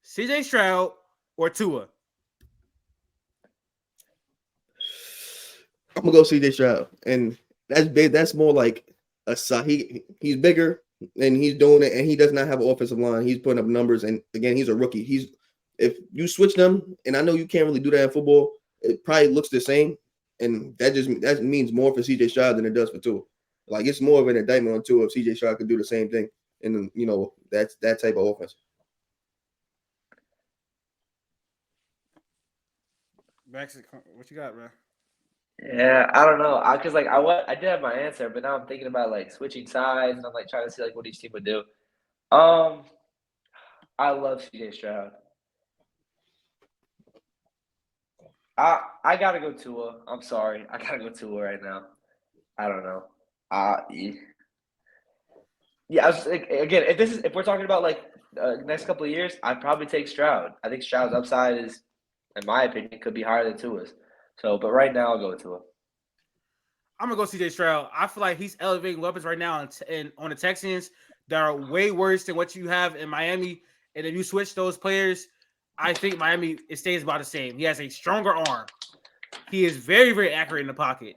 CJ Stroud or Tua? I'm gonna go CJ Stroud, and that's big. That's more like a he's bigger and he's doing it, and he does not have an offensive line. He's putting up numbers, and again, he's a rookie. If you switch them, and I know you can't really do that in football, it probably looks the same, and that means more for CJ Stroud than it does for Tua. Like it's more of an indictment on Tua if CJ Stroud could do the same thing, and that's that type of offense. Max, what you got, bro? Yeah, I don't know. Because I did have my answer, but now I'm thinking about like switching sides, and I'm like trying to see like what each team would do. I love CJ Stroud. I gotta go Tua. I'm sorry, I gotta go Tua right now. I don't know. Yeah, I was like, again, if we're talking about like next couple of years, I'd probably take Stroud. I think Stroud's upside is, in my opinion, could be higher than Tua's. So, but right now I'll go with Tua. I'm gonna go CJ Stroud. I feel like he's elevating weapons right now on the Texans that are way worse than what you have in Miami. And if you switch those players, I think Miami it stays about the same. He has a stronger arm. He is very, very accurate in the pocket.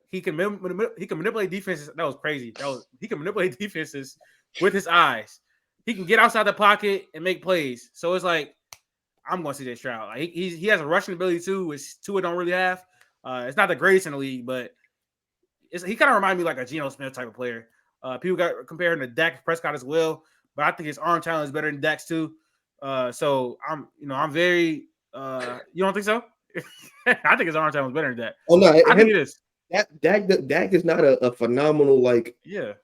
He can manipulate defenses. That was crazy. He can manipulate defenses with his eyes. He can get outside the pocket and make plays. So it's like I'm going to CJ Stroud. Like he has a rushing ability too, which Tua don't really have. It's not the greatest in the league, but he kind of reminds me like a Geno Smith type of player. People got comparing to Dak Prescott as well, but I think his arm talent is better than Dak's too. So I'm very. You don't think so? I think his arm talent is better than Dak. Oh no, I think it is. Dak is not a phenomenal like a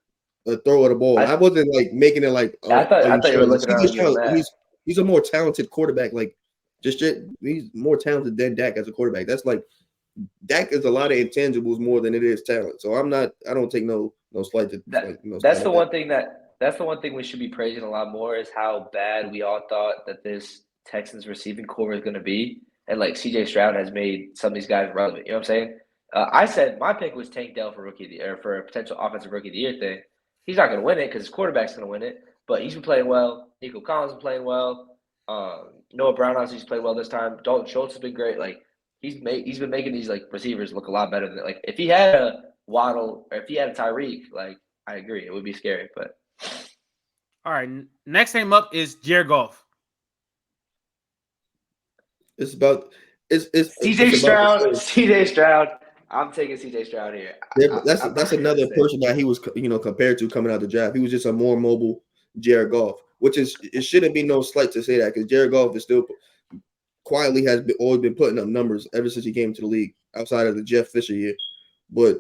throw of the ball. I wasn't like making it like. I thought you were looking at he's a more talented quarterback. Like he's more talented than Dak as a quarterback. That's like Dak is a lot of intangibles more than it is talent. So I don't take no slight to that's the one thing that's the one thing we should be praising a lot more is how bad we all thought that this Texans receiving core is going to be. And like CJ Stroud has made some of these guys relevant. You know what I'm saying? I said my pick was Tank Dell for rookie of the year, for a potential offensive rookie of the year thing. He's not going to win it because his quarterback's going to win it. But he's been playing well. Nico Collins has been playing well. Noah Brown obviously played well this time. Dalton Schultz has been great. Like he's been making these like receivers look a lot better than like if he had a Waddle or if he had a Tyreek, like I agree, it would be scary. But all right, next name up is Jared Goff. It's CJ Stroud. CJ Stroud. I'm taking CJ Stroud here. That's another person that he was compared to coming out of the draft. He was just a more mobile Jared Goff, which is it shouldn't be no slight to say that because Jared Goff is still quietly always been putting up numbers ever since he came to the league outside of the Jeff Fisher year. But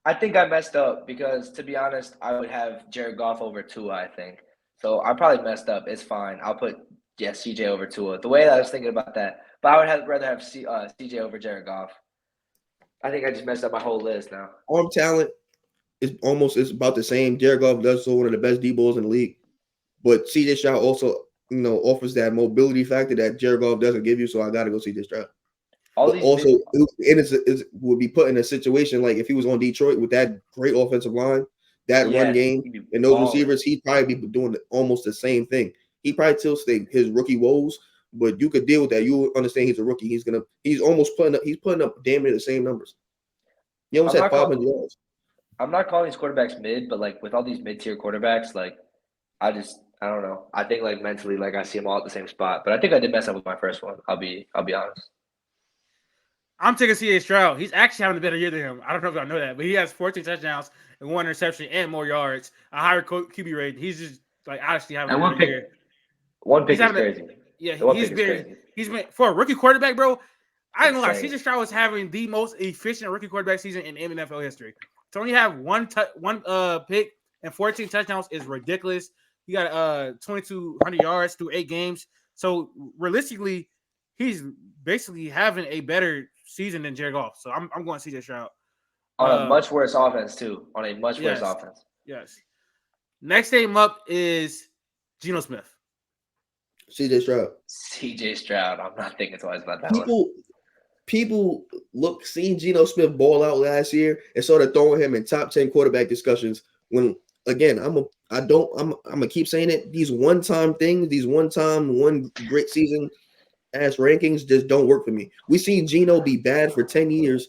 I think I messed up because to be honest, I would have Jared Goff over Tua. I think so. I probably messed up. It's fine. I'll put CJ over Tua. The way that I was thinking about that, but I would rather have CJ over Jared Goff. I think I just messed up my whole list now. Arm talent is about the same. Jared Goff does so one of the best D-balls in the league, but CJ Stroud also offers that mobility factor that Jared Goff doesn't give you. So I got to go CJ Stroud. It would be put in a situation like if he was on Detroit with that great offensive line, that run game, and those receivers, he'd probably be doing almost the same thing. He probably still stay his rookie woes, but you could deal with that. You understand he's a rookie. He's putting up damn near the same numbers. He almost had 500 yards. I'm not calling these quarterbacks mid, but like with all these mid-tier quarterbacks, like I don't know. I think like mentally, like I see them all at the same spot. But I think I did mess up with my first one. I'll be honest. I'm taking CJ Stroud. He's actually having a better year than him. I don't know if y'all know that, but he has 14 touchdowns and 1 interception and more yards, a higher QB rate. He's just like actually having a better year. One pick is crazy. Yeah, he's been for a rookie quarterback, bro. I don't know. Like CJ Stroud was having the most efficient rookie quarterback season in NFL history. To only have one pick and 14 touchdowns is ridiculous. He got 2,200 yards through 8 games. So realistically, he's basically having a better season than Jared Goff. So I'm going CJ Stroud. On a much worse offense, too. On a much worse offense. Yes. Next name up is Geno Smith. CJ Stroud. CJ Stroud. I'm not thinking twice about that one. People seeing Geno Smith ball out last year and started throwing him in top 10 quarterback discussions. When again, I'm gonna keep saying it. These one-time things, one great season ass rankings just don't work for me. We seen Geno be bad for 10 years,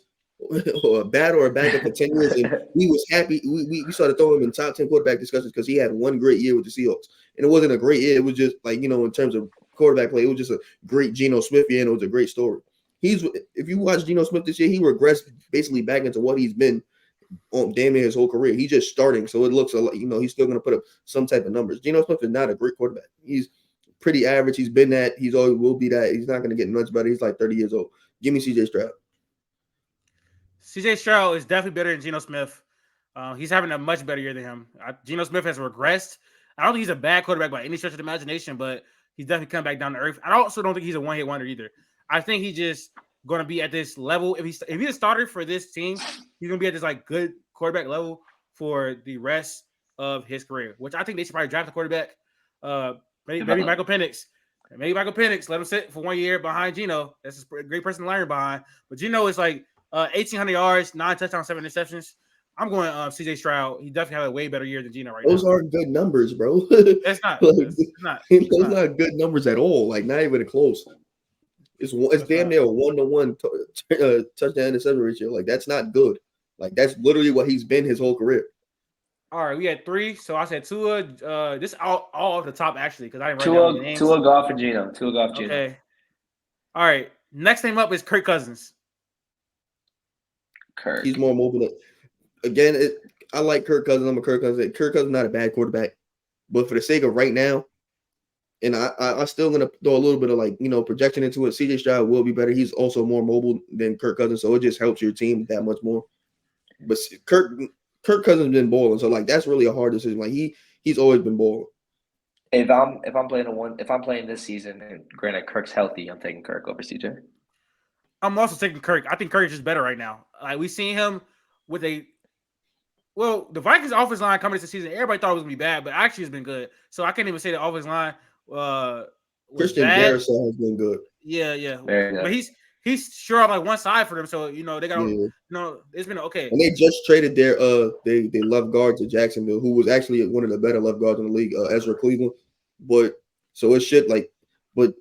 or a backup for 10 years, and we was happy. We started throwing him in top 10 quarterback discussions because he had one great year with the Seahawks, and it wasn't a great year. It was just like in terms of quarterback play, it was just a great Geno Smith year, and it was a great story. If you watch Geno Smith this year, he regressed basically back into what he's been on damn near his whole career. He's just starting, so it looks a lot. He's still going to put up some type of numbers. Geno Smith is not a great quarterback. He's pretty average. He's been that. He's always will be that. He's not going to get much better. He's like 30 years old. Give me CJ Stroud. CJ Stroud is definitely better than Geno Smith. He's having a much better year than him. Geno Smith has regressed. I don't think he's a bad quarterback by any stretch of the imagination, but he's definitely come back down to earth. I also don't think he's a one-hit wonder either. I think he's just going to be at this level. If he's a starter for this team, he's going to be at this like good quarterback level for the rest of his career, which I think they should probably draft a quarterback. Maybe Michael Penix. Maybe Michael Penix, let him sit for 1 year behind Geno. That's a great person to learn behind. But Geno is like 1,800 yards, 9 touchdowns, 7 interceptions. I'm going CJ Stroud. He definitely had a way better year than Geno right now. Those aren't good numbers, bro. That's not. Those not good numbers at all. Like not even close. It's damn near a 1-to-1 touchdown interception ratio. Like that's not good. Like that's literally what he's been his whole career. All right, we had 3. So I said Tua. This all off the top actually because I didn't write down the names. Tua, Goff, and Geno. Tua, Goff, Geno. Okay. All right. Next name up is Kirk Cousins. Kirk. He's more mobile. Again, I like Kirk Cousins. I'm a Kirk Cousins. Kirk Cousins is not a bad quarterback, but for the sake of right now, and I'm still gonna throw a little bit of projection into it. CJ Stroud will be better. He's also more mobile than Kirk Cousins, so it just helps your team that much more. But Kirk Cousins been balling, so that's really a hard decision. Like he's always been balling. If I'm playing this season, and granted Kirk's healthy, I'm taking Kirk over CJ. I'm also taking Kirk. I think Kirk is just better right now. Like we seen him with the Vikings offensive line coming this season. Everybody thought it was gonna be bad, but actually it's been good. So I can't even say the offensive line Christian Garrison has been good. Yeah. But he's sure on like one side for them. So they got it's been okay. And they just traded their they left guard to Jacksonville, who was actually one of the better left guards in the league, Ezra Cleveland. But so it should but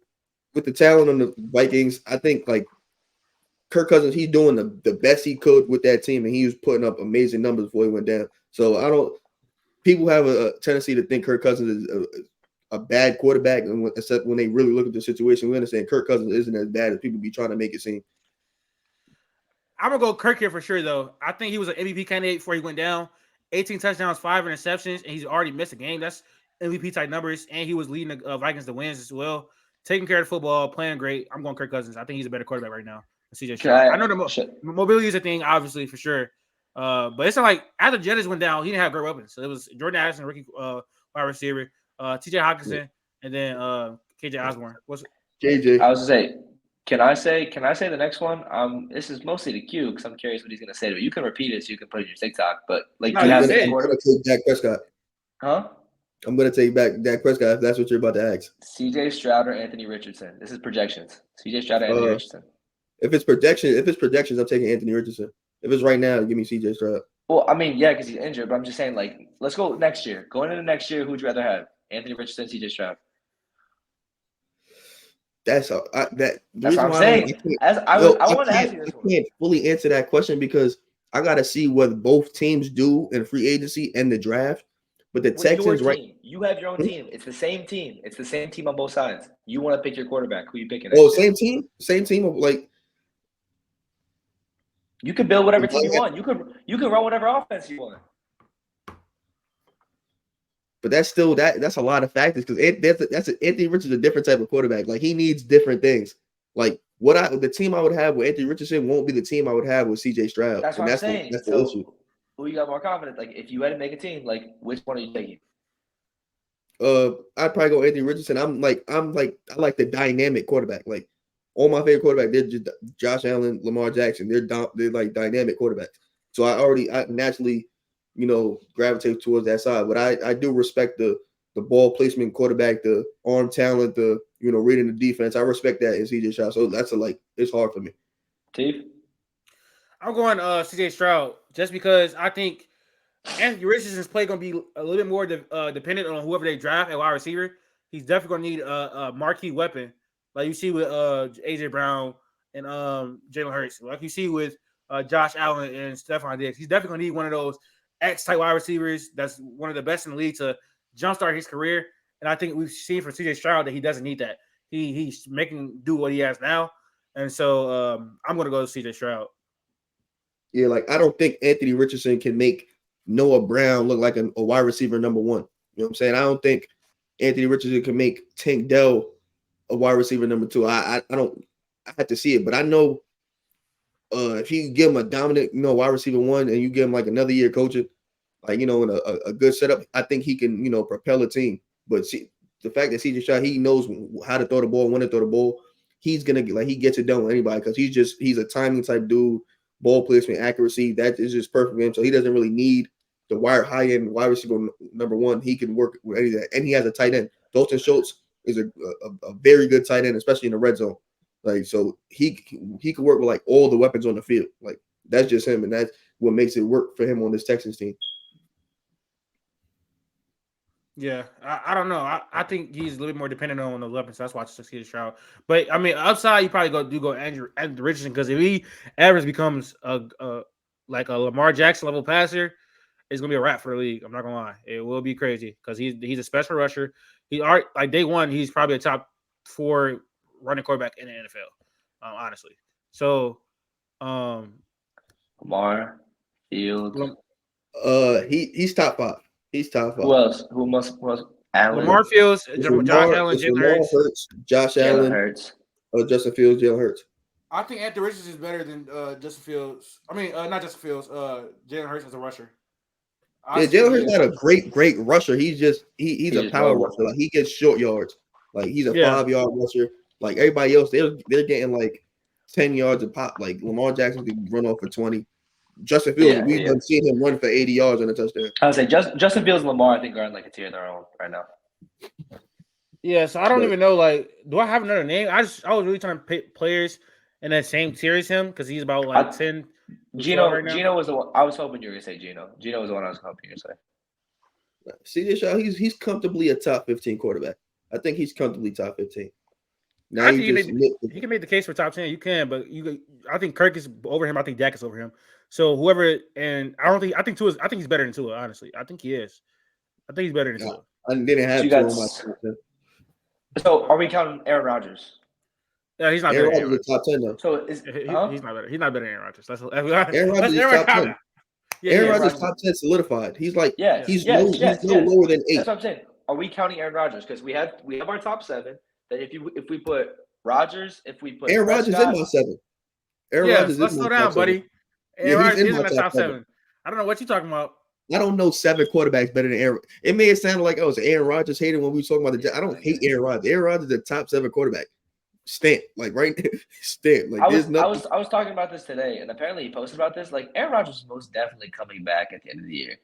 with the talent on the Vikings, I think Kirk Cousins, he's doing the best he could with that team, and he was putting up amazing numbers before he went down. So people have a tendency to think Kirk Cousins is a bad quarterback, except when they really look at the situation. We understand Kirk Cousins isn't as bad as people be trying to make it seem. I'm going to go Kirk here for sure, though. I think he was an MVP candidate before he went down. 18 touchdowns, 5 interceptions, and he's already missed a game. That's MVP-type numbers, and he was leading the Vikings to wins as well. Taking care of the football, playing great. I'm going Kirk Cousins. I think he's a better quarterback right now. CJ Stroud. I know the mobility is a thing, obviously, for sure. But it's not like after Jettis went down, he didn't have great weapons. So it was Jordan Addison, rookie wide receiver, TJ Hawkinson, and then KJ Osborne. JJ. I was to say, can I say the next one? This is mostly the cue because I'm curious what he's gonna say. But you can repeat it so you can put it in your TikTok. But I'm gonna take Dak Prescott. Huh? I'm gonna take back Dak Prescott if that's what you're about to ask. CJ Stroud or Anthony Richardson. This is projections. CJ Stroud or Anthony Richardson. If it's projections, I'm taking Anthony Richardson. If it's right now, give me CJ Stroud. Well, I mean, yeah, because he's injured. But I'm just saying, let's go next year. Going into next year, who would you rather have? Anthony Richardson, CJ Stroud. That's what I'm saying. I want to ask you this one. I can't fully answer that question because I got to see what both teams do in free agency and the draft. But the Texans, right? You have your own team. It's the same team. It's the same team on both sides. You want to pick your quarterback. Who you picking? Same team. You can build whatever team you want. You can run whatever offense you want. But that's still that's a lot of factors because Anthony Richardson's a different type of quarterback. Like he needs different things. Like the team I would have with Anthony Richardson won't be the team I would have with CJ Stroud. That's what I'm saying. That's the issue. Who you got more confidence? Like if you had to make a team, which one are you taking? I'd probably go Anthony Richardson. I like the dynamic quarterback. Like all my favorite quarterback, they're just Josh Allen, Lamar Jackson. They're like dynamic quarterbacks. So I naturally, gravitate towards that side. But I do respect the ball placement quarterback, the arm talent, the reading the defense. I respect that in CJ Stroud. So that's it's hard for me. Steve? I'm going CJ Stroud just because I think Anthony Richardson's play going to be a little bit more dependent on whoever they draft at wide receiver. He's definitely going to need a marquee weapon, like you see with AJ Brown and Jalen Hurts, like you see with Josh Allen and Stephon Diggs. He's definitely going to need one of those X-type wide receivers that's one of the best in the league to jumpstart his career. And I think we've seen from CJ Stroud that he doesn't need that. He's making do what he has now. And so I'm going to go to CJ Stroud. Yeah, like I don't think Anthony Richardson can make Noah Brown look like a wide receiver number one. You know what I'm saying? I don't think Anthony Richardson can make Tank Dell a wide receiver number two. I don't. I have to see it, but I know if you give him a dominant, wide receiver one, and you give him like another year coaching, like in a good setup, I think he can propel a team. But see, the fact that CJ Stroud, he knows how to throw the ball, when to throw the ball, he's gonna he gets it done with anybody because he's a timing type dude. Ball placement, accuracy, that is just perfect for him. So he doesn't really need the high end wide receiver number one. He can work with any of that, and he has a tight end. Dalton Schultz is a very good tight end, especially in the red zone. Like so, he can work with like all the weapons on the field. Like that's just him, and that's what makes it work for him on this Texans team. Yeah, I don't know. I think he's a little bit more dependent on the weapons. So that's why I just CJ Stroud. But I mean, upside, you probably go Andrew Richardson because if he ever becomes like a Lamar Jackson level passer, it's gonna be a wrap for the league. I'm not gonna lie, it will be crazy because he's a special rusher. He are like day one, he's probably a top 4 running quarterback in the NFL, honestly. So, Lamar, Fields. He's top 5. He's top 5. Who else? Who else? Allen. Lamar Fields, Josh Allen, Jalen Hurts. Josh Allen, Hurts. Justin Fields, Jalen Hurts. I think Anthony Richardson is better than Justin Fields. I mean, not Justin Fields. Jalen Hurts as a rusher. Jalen Hurts not a great rusher. He's just he's a power rusher. Like he gets short yards. Like he's a 5-yard rusher. Like everybody else, they're getting like 10 yards a pop. Like Lamar Jackson can run off for 20. Justin Fields, we've been seeing him run for 80 yards on a touchdown. I would say Justin Fields and Lamar, I think, are in like a tier of their own right now. Yeah, so I don't even know. Like, do I have another name? I was really trying to pick players in that same tier as him because he's about like 10. Gino was the one. I was hoping you were gonna say Gino. Gino was the one I was hoping you to say. CJ Stroud, he's comfortably a top 15 quarterback. I think he's comfortably top 15. Now he can make the case for top 10. You can, but I think Kirk is over him. I think Dak is over him. So whoever, and I think he's better than Tua. Honestly, I think he is. I think he's better than Tua. I didn't have Tua on my team. So are we counting Aaron Rodgers? Yeah, he's not better than Aaron Rodgers. Top 10 though. So he's not better. He's not better than Aaron Rodgers. Aaron Rodgers is top 10. Aaron Rodgers top 10 solidified. He's like he's no lower than 8. That's what I'm saying. Are we counting Aaron Rodgers? Because we have our top 7. That if we put Rodgers, if we put Aaron Rodgers in my 7. Let's slow down, buddy. Aaron Rodgers is in the top 7. I don't know what you're talking about. I don't know 7 quarterbacks better than Aaron. It may have sounded like it's Aaron Rodgers hated when we were talking about the. I don't hate Aaron Rodgers. Aaron Rodgers is the top 7 quarterback. Stamp, like right there. Stamp. Like I was talking about this today, and apparently he posted about this. Like Aaron Rodgers is most definitely coming back at the end of the year.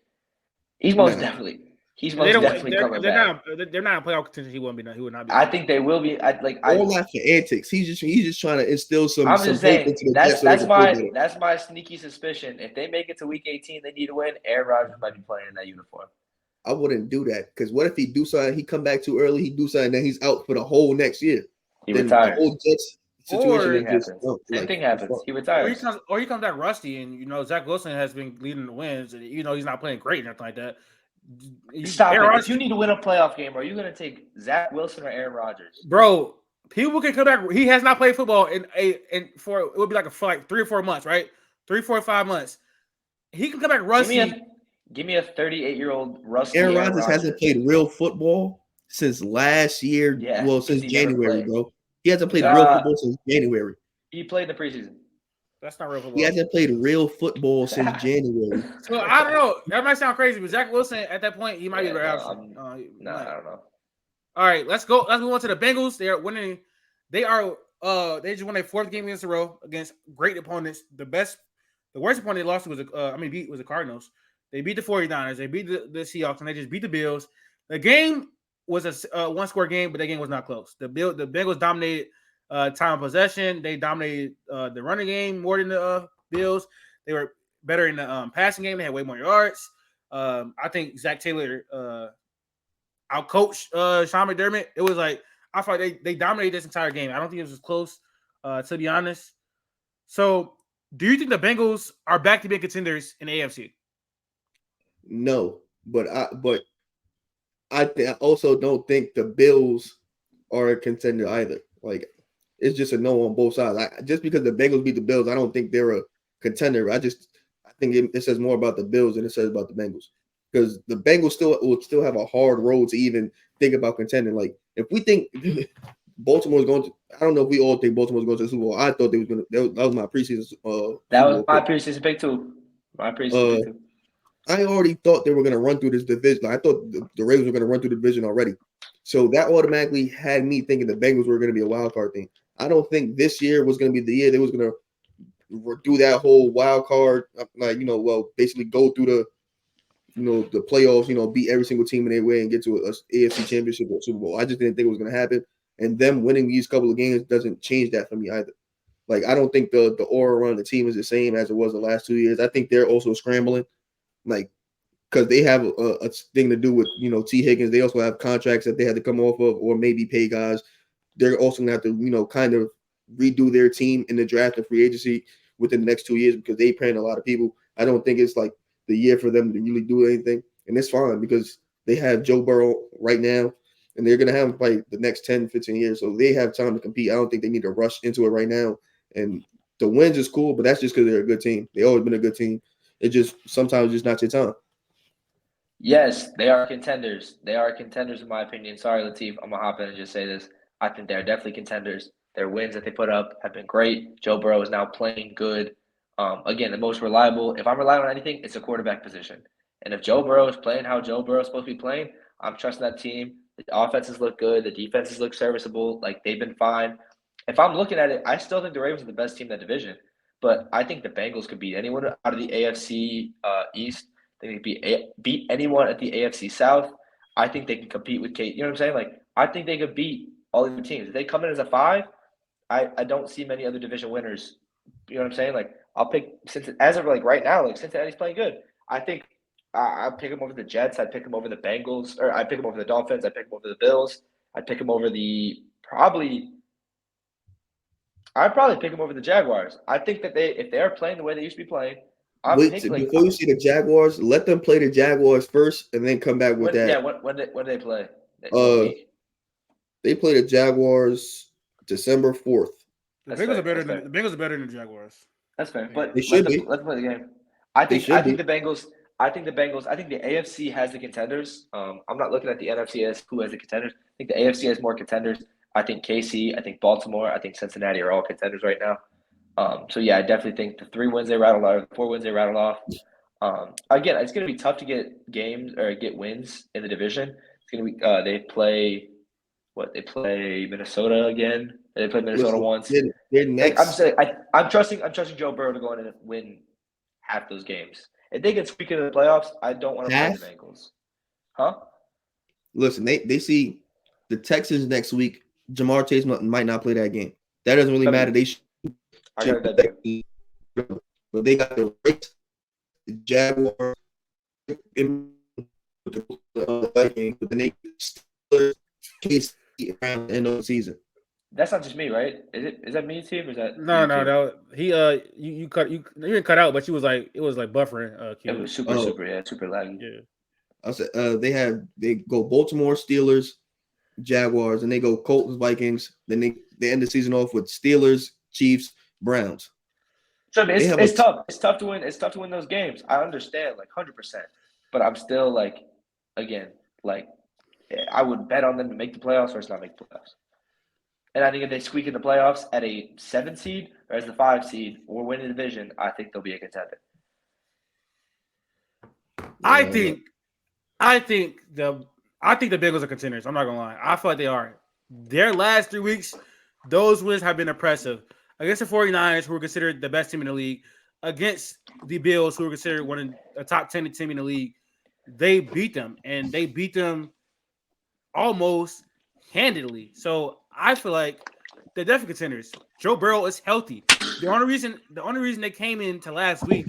He's most definitely coming back. They're not in playoff contention. He wouldn't be. He would not be. I think they will be. All that for antics. He's just trying to instill some. I'm just saying that's my sneaky suspicion. If they make it to week 18, they need to win. Aaron Rodgers might be playing in that uniform. I wouldn't do that because what if he do something? He come back too early. He do something, then he's out for the whole next year. He retires. The whole Jets situation Same thing happens. He retires. Or he comes back rusty, and Zach Wilson has been leading the wins, and he's not playing great and nothing like that. Stop it. If you need to win a playoff game, are you going to take Zach Wilson or Aaron Rodgers? Bro, people can come back. He has not played football in it would be like for like 3 or 4 months, right? 3, 4, 5 months. He can come back rusty. Give me a 38-year-old rusty. Aaron Rodgers hasn't played real football since last year. Since January, bro. He hasn't played real football since January. He played in the preseason. That's not real He football. hasn't played real football since January. So I don't know. That might sound crazy, but Zach Wilson at that point, he might be the better no, option. I don't know. All right, let's go. Let's move on to the Bengals. They are winning. They just won their fourth game against a row against great opponents. The worst opponent they lost to was beat was the Cardinals. They beat the 49ers. They beat the Seahawks, and they just beat the Bills. The game was a one-score game, but that game was not close. The Bengals dominated time of possession. They dominated the running game more than the Bills. They were better in the passing game. They had way more yards. I think Zach Taylor outcoached Sean McDermott. It was like I thought they dominated this entire game. I don't think it was close, to be honest. So, do you think the Bengals are back to being contenders in the AFC? No, but I also don't think the Bills are a contender either. Like, it's just a no on both sides. Just because the Bengals beat the Bills, I don't think they're a contender. I think it says more about the Bills than it says about the Bengals, because the Bengals will still have a hard road to even think about contending. Like, if we think Baltimore's going to, I don't know if we all think Baltimore's going to the Super Bowl. I thought they was going to. That was my preseason. That was my preseason pick too. I already thought they were going to run through this division. I thought the Ravens were going to run through the division already. So that automatically had me thinking the Bengals were going to be a wild card thing. I don't think this year was going to be the year they was going to do that whole wild card, basically go through the playoffs, beat every single team in their way and get to a AFC Championship or Super Bowl. I just didn't think it was going to happen. And them winning these couple of games doesn't change that for me either. Like, I don't think the aura around the team is the same as it was the last 2 years. I think they're also scrambling. Like, because they have a thing to do with, T. Higgins. They also have contracts that they had to come off of or maybe pay guys. They're also going to have to, kind of redo their team in the draft and free agency within the next 2 years because they paying a lot of people. I don't think it's like the year for them to really do anything. And it's fine because they have Joe Burrow right now, and they're going to have him play the next 10, 15 years. So they have time to compete. I don't think they need to rush into it right now. And the wins is cool, but that's just because they're a good team. They've always been a good team. It just sometimes just not your time. Yes, they are contenders. They are contenders, in my opinion. Sorry, Latif. I'm going to hop in and just say this. I think they're definitely contenders. Their wins that they put up have been great. Joe Burrow is now playing good. Again, the most reliable. If I'm relying on anything, it's a quarterback position. And if Joe Burrow is playing how Joe Burrow is supposed to be playing, I'm trusting that team. The offenses look good. The defenses look serviceable. Like, they've been fine. If I'm looking at it, I still think the Ravens are the best team in that division. But I think the Bengals could beat anyone out of the AFC East. They can beat anyone at the AFC South. I think they can compete with Kate. You know what I'm saying? Like, I think they could beat all the other teams. If they come in as a 5, I don't see many other division winners. You know what I'm saying? Like, I'll pick as of like right now, like Cincinnati's playing good. I think I'll pick them over the Jets. I'd pick them over the Bengals, or I'd pick them over the Dolphins. I'd pick them over the Bills. I'd pick them over I'd probably pick them over the Jaguars. I think that if they're playing the way they used to be playing, before you see the Jaguars, let them play the Jaguars first and then come back with that. Yeah, when they play? They play the Jaguars December 4th. The Bengals are better than the Jaguars. That's fair, but they should be. Let's play the game. I think the Bengals. I think the AFC has the contenders. I'm not looking at the NFC as who has the contenders. I think the AFC has more contenders. I think KC, I think Baltimore, I think Cincinnati are all contenders right now. So yeah, I definitely think the 3 wins they rattled off, the 4 wins they rattled off. Again, it's going to be tough to get games or get wins in the division. It's going to be they play Minnesota again. They played Minnesota once. They're next. I'm trusting Joe Burrow to go in and win half those games. If they get squeak into the playoffs, I don't want to play the Bengals. Huh? Listen, they see the Texans next week. Jamar Chase might not play that game. That doesn't really matter. They should. But they got the Raiders, the Jaguars, the Vikings, but then they Steelers, KC around the end of the season. That's not just me, right? Is that me, Steve? Or is that no? You didn't cut out, but it was like buffering. It was super laggy. Yeah. I said they go Baltimore, Steelers, Jaguars, and they go Colts, Vikings. Then they end the season off with Steelers, Chiefs, Browns. So it's tough. It's tough to win. It's tough to win those games. I understand, 100%. But I'm still I would bet on them to make the playoffs or not make the playoffs. And I think if they squeak in the playoffs at a 7 seed or as the 5 seed or win the division, I think they'll be a contender. I think the Bengals are contenders. I'm not gonna lie. I feel like they are. Their last 3 weeks, those wins have been impressive. Against the 49ers, who were considered the best team in the league, against the Bills, who were considered one of the top 10 team in the league, they beat them, and they beat them almost handedly. So I feel like they're definitely contenders. Joe Burrow is healthy. The only reason they came into last week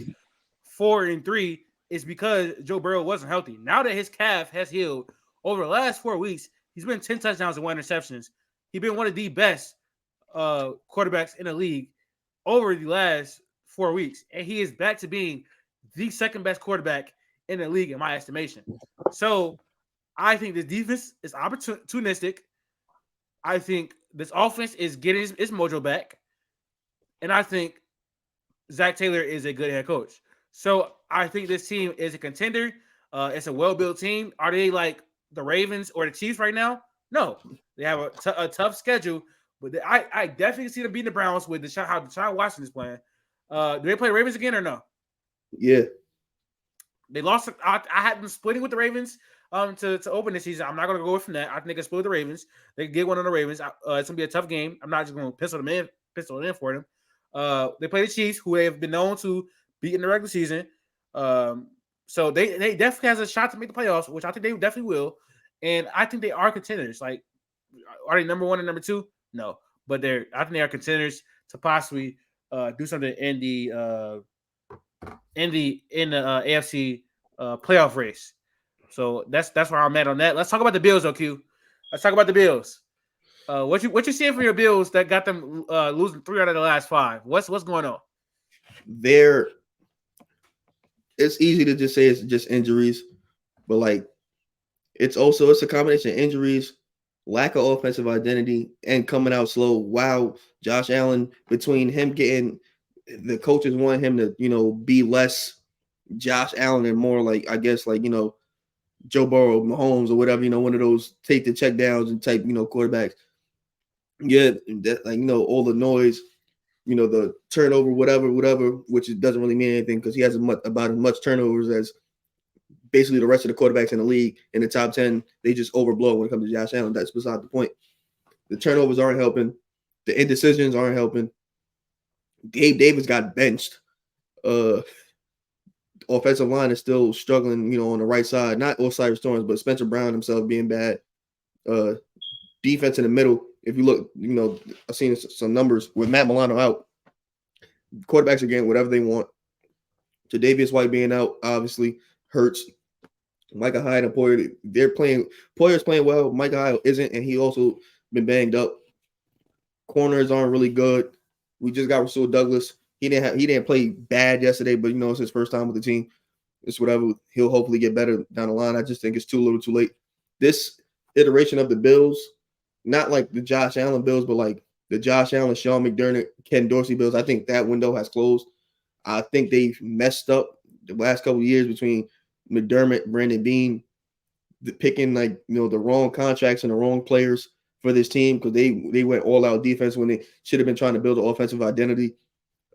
4-3 is because Joe Burrow wasn't healthy. Now that his calf has healed over the last 4 weeks, he's been 10 touchdowns and 1 interceptions. He's been one of the best quarterbacks in the league over the last 4 weeks, and he is back to being the second best quarterback in the league in my estimation. So I think this defense is opportunistic. I think this offense is getting its mojo back, and I think Zach Taylor is a good head coach. So I think this team is a contender. It's a well-built team. Are they like the Ravens or the Chiefs right now? No, they have a tough schedule, but I definitely see them beating the Browns with how Deshaun Watson is playing. Do they play Ravens again or no? Yeah. They lost. I had them splitting with the Ravens to open the season. I'm not going to go away from that. I think they can split with the Ravens. They can get one on the Ravens. It's going to be a tough game. I'm not just going to pistol it in for them. They play the Chiefs, who they have been known to beat in the regular season. So they definitely has a shot to make the playoffs, which I think they definitely will. And I think they are contenders. Like, are they number 1 and number 2? No, but I think they are contenders to possibly do something in the AFC playoff race. So that's where I'm at on that. Let's talk about the Bills, though, Q. Let's talk about the Bills. What you seeing from your Bills that got them losing 3 out of the last 5? What's going on? It's easy to just say it's just injuries, but like it's a combination of injuries, lack of offensive identity, and coming out slow. Wow, Josh Allen, between him getting the coaches want him to, be less Josh Allen and more like, I guess, like, Joe Burrow, Mahomes, or whatever, one of those take the check downs and type, quarterbacks. Yeah, that, like, all the noise, the turnover, whatever, which it doesn't really mean anything because he has about as much turnovers as basically the rest of the quarterbacks in the league in the top 10. They just overblow when it comes to Josh Allen. That's beside the point. The turnovers aren't helping. The indecisions aren't helping. Gabe Davis got benched. Offensive line is still struggling, on the right side. Not Osiris Torrance, but Spencer Brown himself being bad. Defense in the middle. If you look, I've seen some numbers with Matt Milano out. Quarterbacks are getting whatever they want. Tre'Davious White being out obviously hurts. Micah Hyde and Poyer, they're playing. Poyer's playing well. Micah Hyde isn't, and he also been banged up. Corners aren't really good. We just got Rasul Douglas. He didn't play bad yesterday, but it's his first time with the team. It's whatever. He'll hopefully get better down the line. I just think it's too little, too late. This iteration of the Bills, not like the Josh Allen Bills, but like the Josh Allen, Sean McDermott, Ken Dorsey Bills. I think that window has closed. I think they've messed up the last couple of years between McDermott, Brandon Beane, picking the wrong contracts and the wrong players for this team because they went all out defense when they should have been trying to build an offensive identity.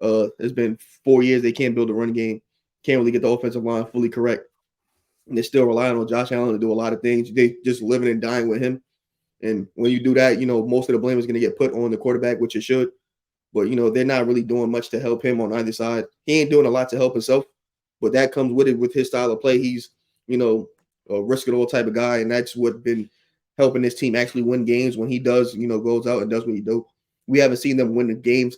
It's been 4 years they can't build a run game, can't really get the offensive line fully correct, and they're still relying on Josh Allen to do a lot of things. They just living and dying with him, and when you do that, most of the blame is going to get put on the quarterback, which it should. But they're not really doing much to help him on either side. He ain't doing a lot to help himself, but that comes with it with his style of play. He's a risk it all type of guy, and that's what been helping this team actually win games when he does goes out and does what he do. We haven't seen them win the games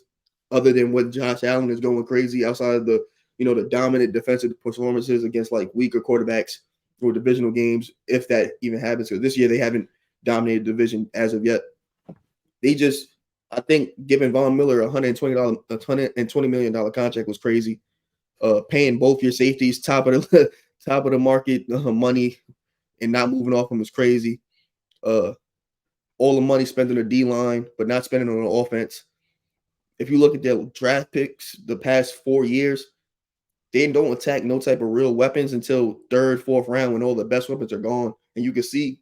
other than what Josh Allen is going crazy outside of the the dominant defensive performances against like weaker quarterbacks or divisional games, if that even happens. So this year they haven't dominated division as of yet. I think giving Von Miller $120 million contract was crazy. Paying both your safeties top of the market money and not moving off them was crazy. All the money spent on the D line, but not spending on the offense. If you look at their draft picks the past 4 years, they don't attack no type of real weapons until 3rd, 4th round when all the best weapons are gone. And you can see,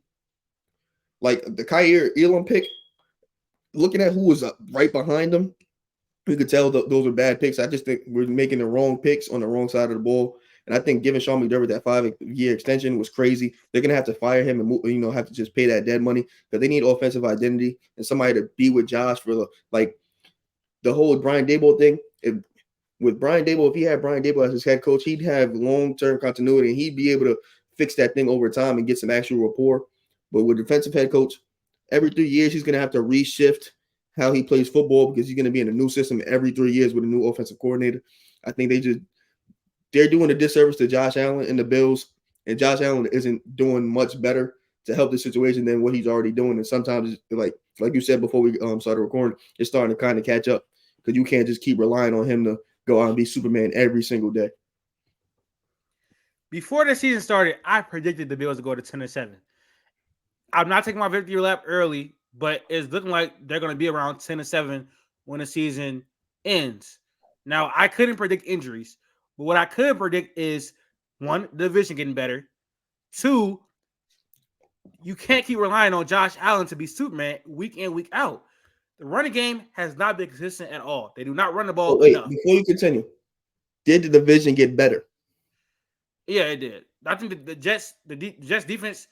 like the Kaiir Elam pick, looking at who was right behind him, you could tell those are bad picks. I just think we're making the wrong picks on the wrong side of the ball. And I think giving Sean McDermott that 5-year extension was crazy. They're gonna have to fire him and have to just pay that dead money because they need offensive identity and somebody to be with Josh for the whole Brian Daboll thing. With Brian Daboll, if he had Brian Daboll as his head coach, he'd have long-term continuity and he'd be able to fix that thing over time and get some actual rapport. But with defensive head coach, every 3 years he's gonna have to reshift how he plays football because he's going to be in a new system every 3 years with a new offensive coordinator. I think they're doing a disservice to Josh Allen and the Bills, and Josh Allen isn't doing much better to help the situation than what he's already doing. And sometimes, like you said before we started recording, it's starting to kind of catch up because you can't just keep relying on him to go out and be Superman every single day. Before the season started, I predicted the Bills to go to 10-7. I'm not taking my victory lap early, but it's looking like they're going to be around 10-7 when the season ends. Now, I couldn't predict injuries, but what I could predict is, one, the division getting better. Two, you can't keep relying on Josh Allen to be Superman week in, week out. The running game has not been consistent at all. They do not run the ball enough. Before you continue, did the division get better? Yeah, it did. I think the Jets defense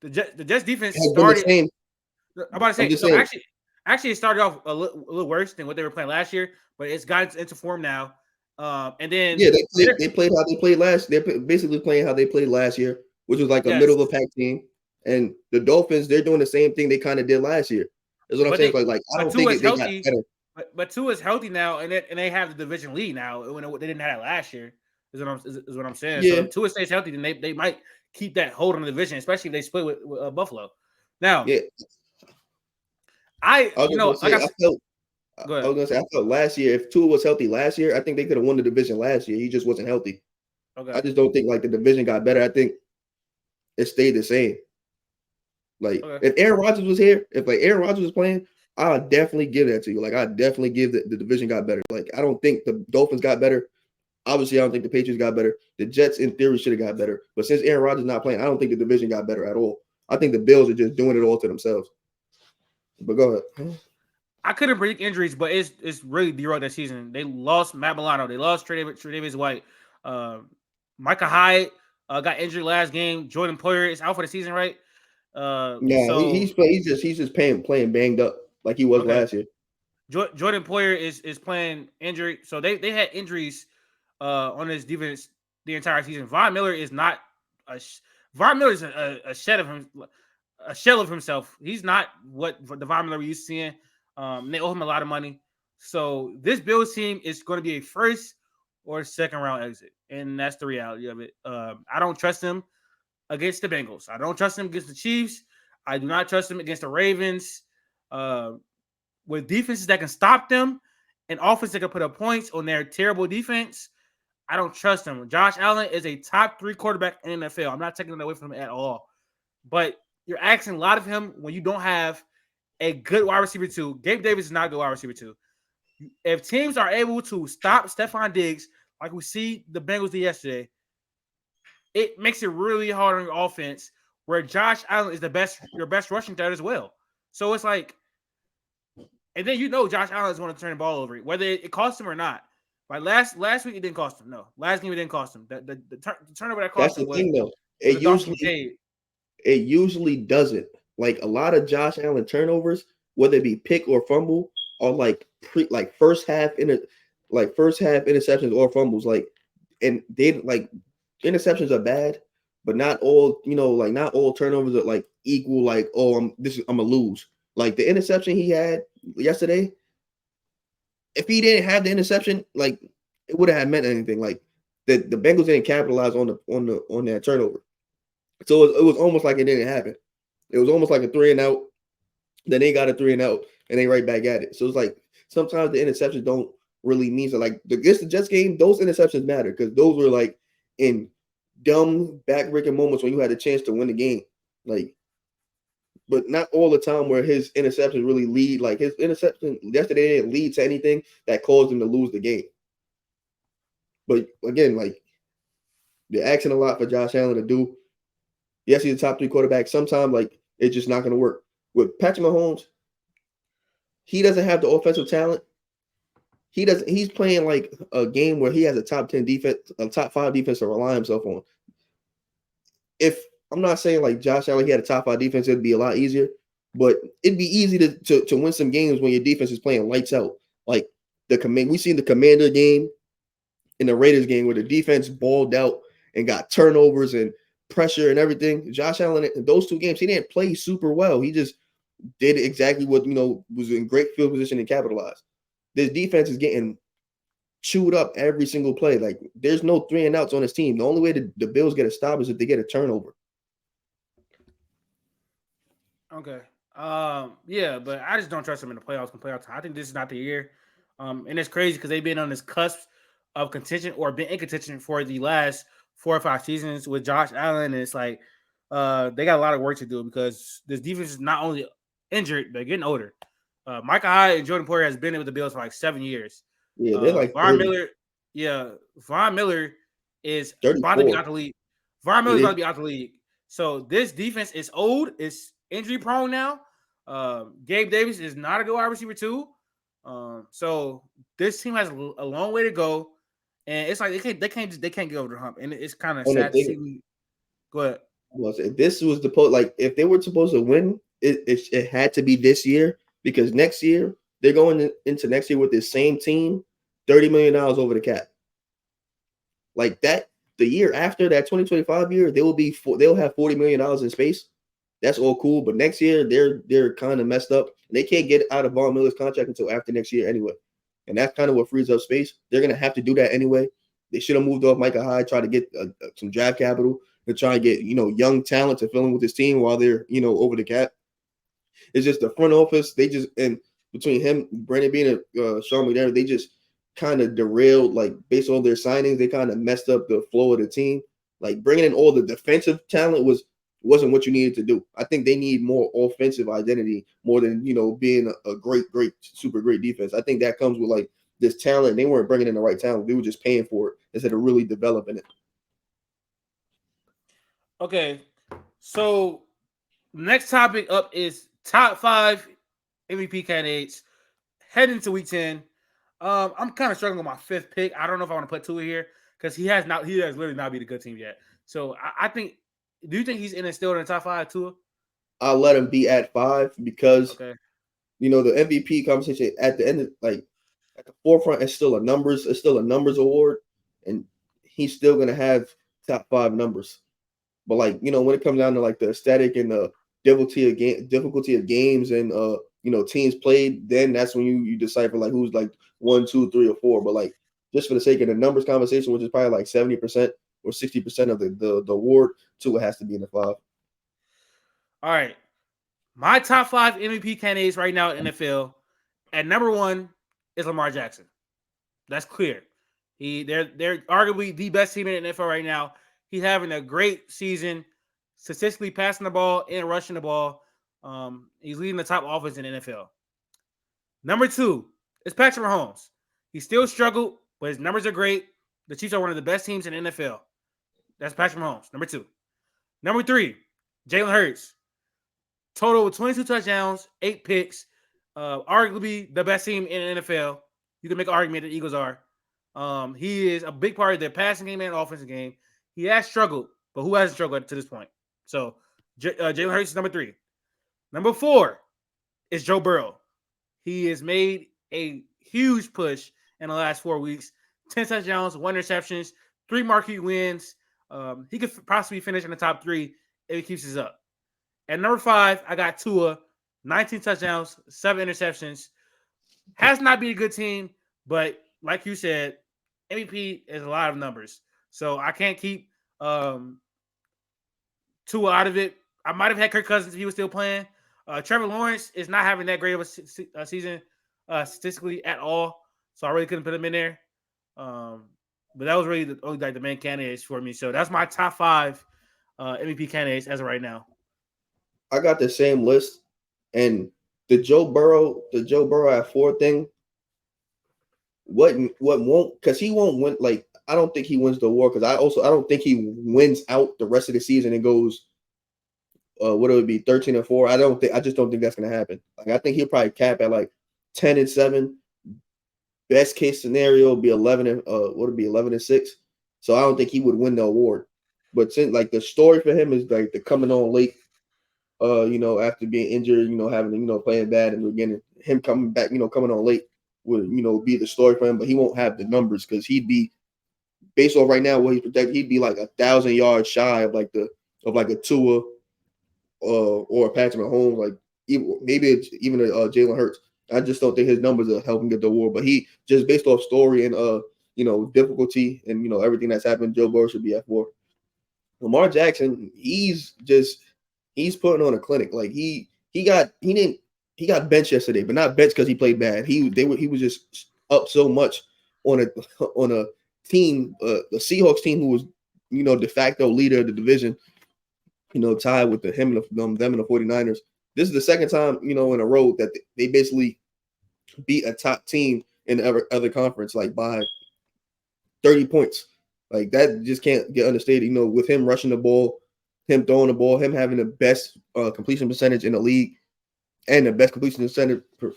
has started. Been the same. I'm about to say, no, actually, it started off a little worse than what they were playing last year, but it's gotten into form now. And then they played how they played last. They're basically playing how they played last year, which was like a middle of the pack team. And the Dolphins, they're doing the same thing they kind of did last year. That's what I'm saying. I don't think they got better. But Tua is healthy now, and they have the division lead now. When they didn't have that last year, is what I'm saying. Yeah. So if Tua stays healthy, then they might keep that hold on the division, especially if they split with Buffalo. Now, yeah. I felt last year, if Tua was healthy last year, I think they could have won the division last year. He just wasn't healthy. Okay. I just don't think the division got better. I think it stayed the same. If Aaron Rodgers was here, if Aaron Rodgers was playing, I'll definitely give that to you. I definitely give the division got better. I don't think the Dolphins got better. Obviously, I don't think the Patriots got better. The Jets, in theory, should have got better. But since Aaron Rodgers is not playing, I don't think the division got better at all. I think the Bills are just doing it all to themselves. But go ahead. I couldn't predict injuries, but it's really derailed that season. They lost Matt Milano. They lost Tre'Davious White. Micah Hyde got injured last game. Jordan Poyer is out for the season, right? He's just playing banged up like he was last year. Jordan Poyer is playing injured. So they had injuries on this defense the entire season. Von Miller is not Von Miller is a shell of himself. He's not what the Von Miller we used to seeing. They owe him a lot of money. So this Bills team is going to be a first or second round exit. And that's the reality of it. I don't trust them against the Bengals. I don't trust them against the Chiefs. I do not trust them against the Ravens. With defenses that can stop them and offense that can put up points on their terrible defense, I don't trust them. Josh Allen is a top 3 quarterback in the NFL. I'm not taking it away from him at all. But you're asking a lot of him when you don't have a good wide receiver 2. Gabe Davis is not a good wide receiver 2. If teams are able to stop Stephon Diggs, like we see the Bengals did yesterday, it makes it really hard on your offense where Josh Allen is your best rushing threat as well. So it's like, and then Josh Allen is going to turn the ball over, whether it costs him or not. Like last week, it didn't cost him. No, last game it didn't cost him. The turnover that cost him was. That's the thing, though. It usually doesn't. A lot of Josh Allen turnovers, whether it be pick or fumble, are first half interceptions or fumbles. And they interceptions are bad, but not all. Not all turnovers are equal. I'm gonna lose. The interception he had yesterday, if he didn't have the interception, it wouldn't have meant anything. The Bengals didn't capitalize on that turnover, so it was almost like it didn't happen. It was almost like a 3-and-out. Then they got a 3-and-out, and they right back at it. So it's sometimes the interceptions don't really mean so. Against the Jets game, those interceptions matter because those were in dumb backbreaking moments when you had a chance to win the game. But not all the time where his interceptions really lead. His interception yesterday didn't lead to anything that caused him to lose the game. But again, they're asking a lot for Josh Allen to do. Yes, he's a top 3 quarterback. Sometimes it's just not going to work. With Patrick Mahomes, he doesn't have the offensive talent. He's playing like a game where he has a top 10 defense, a top 5 defense to rely himself on. If I'm not saying like Josh Allen, he had a top 5 defense, it'd be a lot easier, but it'd be easy to win some games when your defense is playing lights out. Like we seen the Commander game and the Raiders game where the defense balled out and got turnovers and pressure and everything. Josh Allen in those 2 games, he didn't play super well. He just did exactly what was in great field position and capitalized. This defense is getting chewed up every single play. Like there's no 3 and outs on his team. The only way the Bills get a stop is if they get a turnover. Okay. Yeah, but I just don't trust them in the playoffs. I think this is not the year. And it's crazy because they've been on this cusp of contention or been in contention for the last 4 or 5 seasons with Josh Allen. And it's like they got a lot of work to do because this defense is not only injured, but getting older. Micah Hyde and Jordan Poyer has been with the Bills for like 7 years. Yeah, they're like Von Miller. Yeah, Von Miller is about to be out the league. Von Miller is about to be out the league. So this defense is old. It's injury prone now. Gabe Davis is not a good wide receiver too. So this team has a long way to go, and it's like they can't get over the hump, and it's kind of sad to see. Go ahead. Well, if this was if they were supposed to win, it had to be this year because next year they're going into next year with this same team, $30 million over the cap. Like that, the year after that 2025 year, they'll have $40 million in space. That's all cool, but next year they're kind of messed up. They can't get out of Von Miller's contract until after next year anyway, and that's kind of what frees up space. They're gonna have to do that anyway. They should have moved off Micah Hyde, try to get some draft capital to try and get young talent to fill in with this team while they're over the cap. It's just the front office. They just and between him, Brandon Beane, and Sean McDermott, they just kind of derailed. Like based on their signings, they kind of messed up the flow of the team. Like bringing in all the defensive talent wasn't what you needed to do. I think they need more offensive identity more than being a great, super great defense. I think that comes with like this talent. They weren't bringing in the right talent. They were just paying for it instead of really developing it. Okay, so next topic up is top 5 MVP candidates heading to week 10. I'm kind of struggling with my 5th pick. I don't know if I want to put Tua here because he has literally not beat a good team yet. So I think. Do you think he's still in the top 5 Tua? I'll let him be at 5 because the MVP conversation at the end, at the forefront, it's still a numbers award, and he's still gonna have top 5 numbers. But when it comes down to like the aesthetic and the difficulty of games and teams played, then that's when you decipher like who's like 1, 2, 3, or 4. But just for the sake of the numbers conversation, which is probably like 70% or 60% of the award, Tua has to be in the 5. All right. My top 5 MVP candidates right now in the NFL, at number 1 is Lamar Jackson. That's clear. They're arguably the best team in the NFL right now. He's having a great season, statistically passing the ball and rushing the ball. He's leading the top offense in the NFL. Number 2 is Patrick Mahomes. He still struggled, but his numbers are great. The Chiefs are one of the best teams in the NFL. That's Patrick Mahomes, number 2. Number 3, Jalen Hurts. Total with 22 touchdowns, 8 picks. Arguably the best team in the NFL. You can make an argument that the Eagles are. He is a big part of their passing game and offensive game. He has struggled, but who hasn't struggled to this point? So Jalen Hurts is number 3. Number 4 is Joe Burrow. He has made a huge push in the last 4 weeks. 10 touchdowns, 1 interceptions, 3 marquee wins. He could possibly finish in the top 3 if he keeps this up. At number 5, I got Tua, 19 touchdowns, 7 interceptions. Has not been a good team, but like you said, MVP is a lot of numbers. So I can't keep Tua out of it. I might have had Kirk Cousins if he was still playing. Trevor Lawrence is not having that great of a season statistically at all. So I really couldn't put him in there. But that was really the main candidates for me. So that's my top 5 MVP candidates as of right now. I got the same list, and the Joe Burrow at 4 thing. What won't, because he won't win. Like I don't think he wins the award because I don't think he wins out the rest of the season and goes. What it would be 13-4. I just don't think that's gonna happen. Like I think he'll probably cap at like 10-7. Best case scenario would be 11-6. So I don't think he would win the award. But since like the story for him is like the coming on late, after being injured, having playing bad in the beginning, him coming back, coming on late would be the story for him. But he won't have the numbers because he'd be based on right now what he's projected, he'd be like 1,000 yards shy of like a Tua or a Patrick Mahomes, like maybe it's even a Jalen Hurts. I just don't think his numbers will help him get the award. But he just based off story and difficulty and everything that's happened, Joe Burrow should be at 4. Lamar Jackson, he's putting on a clinic. Like he got benched yesterday, but not benched because he played bad. He was just up so much on a team, the Seahawks team who was de facto leader of the division, tied with them and the 49ers. This is the second time, in a row that they basically beat a top team in the other conference, like by 30 points. Like that just can't get understated. With him rushing the ball, him throwing the ball, him having the best completion percentage in the league and the best completion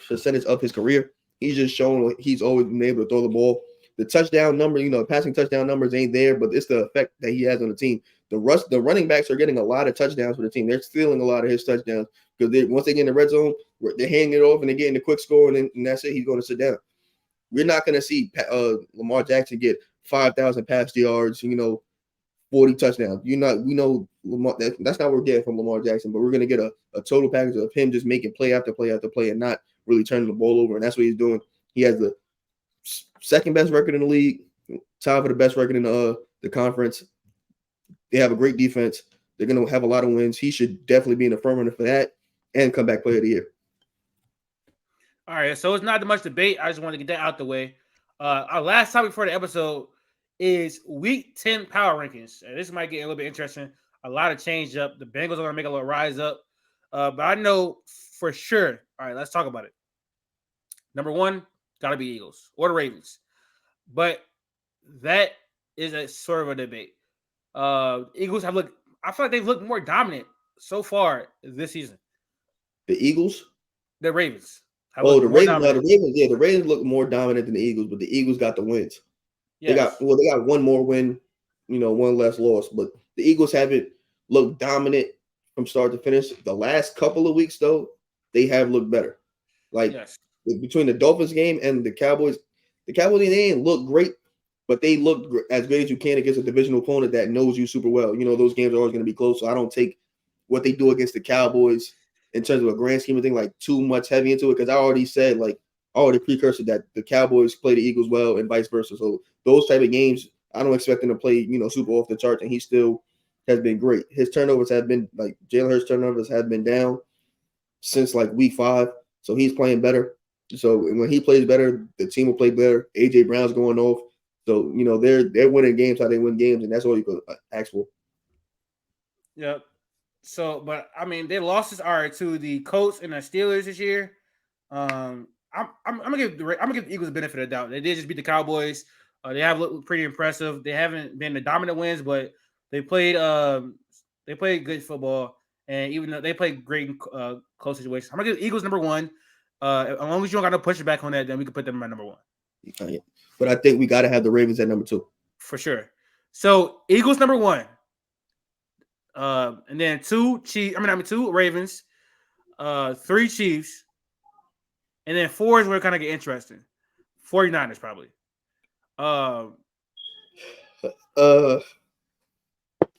percentage of his career. He's just shown he's always been able to throw the ball. The touchdown number, passing touchdown numbers ain't there, but it's the effect that he has on the team. The running backs are getting a lot of touchdowns for the team. They're stealing a lot of his touchdowns because once they get in the red zone, they're handing it off and they're getting the quick score, and that's it. He's going to sit down. We're not going to see Lamar Jackson get 5,000 pass yards, 40 touchdowns. We know Lamar, that's not what we're getting from Lamar Jackson, but we're going to get a total package of him just making play after play after play and not really turning the ball over. And that's what he's doing. He has the second best record in the league, tied for the best record in the conference. They have a great defense. They're going to have a lot of wins. He should definitely be in the front runner for that and comeback player of the year. All right, so it's not much debate. I just wanted to get that out the way. Our last topic for the episode is Week 10 power rankings. And this might get a little bit interesting. A lot of change up. The Bengals are going to make a little rise up. But I know for sure. All right, let's talk about it. Number 1, got to be Eagles or the Ravens. But that is a sort of a debate. Eagles have looked, I feel like they've looked more dominant so far this season. The Eagles? The Ravens. The Ravens look more dominant than the Eagles, but the Eagles got the wins. Yes. They got one more win, one less loss, but the Eagles haven't looked dominant from start to finish. The last couple of weeks, though, they have looked better. Like between the Dolphins game and the Cowboys they didn't look great, but they looked as great as you can against a divisional opponent that knows you super well. Those games are always going to be close, so I don't take what they do against the Cowboys in terms of a grand scheme of thing like too much heavy into it, because I already said already precursor that the Cowboys play the Eagles well and vice versa. So those type of games, I don't expect him to play, super off the charts, and he still has been great. His turnovers have been Jalen Hurts' turnovers have been down since week 5, so he's playing better. So when he plays better, the team will play better. AJ Brown's going off, so they're winning games how they win games, and that's all you can ask for. Yep. So, but I mean, their losses are to the Colts and the Steelers this year. I'm gonna give the Eagles the benefit of the doubt. They did just beat the Cowboys. They have looked pretty impressive. They haven't been the dominant wins, but they played good football, and even though they played great in close situations, I'm gonna give the Eagles number 1. As long as you don't got no pushback on that, then we can put them at number 1. But I think we got to have the Ravens at number 2 for sure. So Eagles number 1, and then 2 Ravens, 3 Chiefs. And then 4 is where it kind of get interesting. 49ers probably. I'm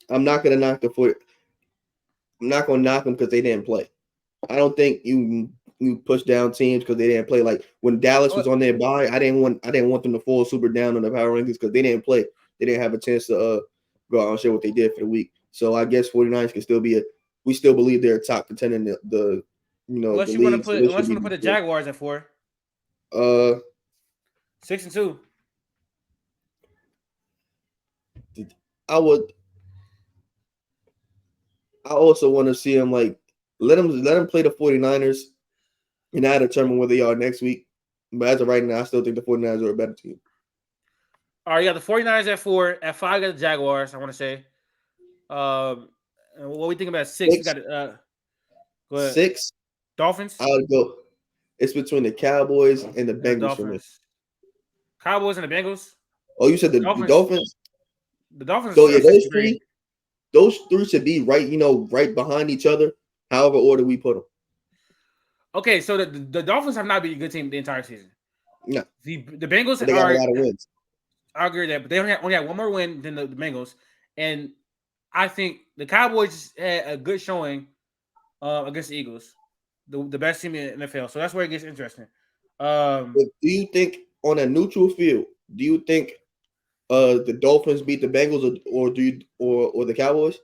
not gonna knock I'm not gonna knock them because they didn't play. I don't think you push down teams because they didn't play. Like when Dallas was on their bye, I didn't want them to fall super down on the power rankings because they didn't play. They didn't have a chance to go out and show what they did for the week. So I guess 49ers can still be we still believe they're a top contender in the unless the you league. Want to put the Jaguars at 4. 6-2. I also want to see them let them play the 49ers and I determine where they are next week. But as of right now, I still think the 49ers are a better team. All right, you got the 49ers at 4. At 5, you got the Jaguars, I want to say. What we think about 6? We got go ahead. 6. Dolphins. I would go. It's between the Cowboys and the And the Bengals for me. Dolphins. Cowboys and the Bengals. Oh, you said the Dolphins? The Dolphins So are yeah, 6-3. those three should be right, right behind each other. However order we put them. Okay, so the Dolphins have not been a good team the entire season. No, The Bengals but they got a lot of wins. I agree with that, but they only had one more win than the Bengals, and I think the Cowboys had a good showing against the Eagles, the best team in the NFL. So that's where it gets interesting. But do you think on a neutral field, do you think the Dolphins beat the Bengals or the Cowboys?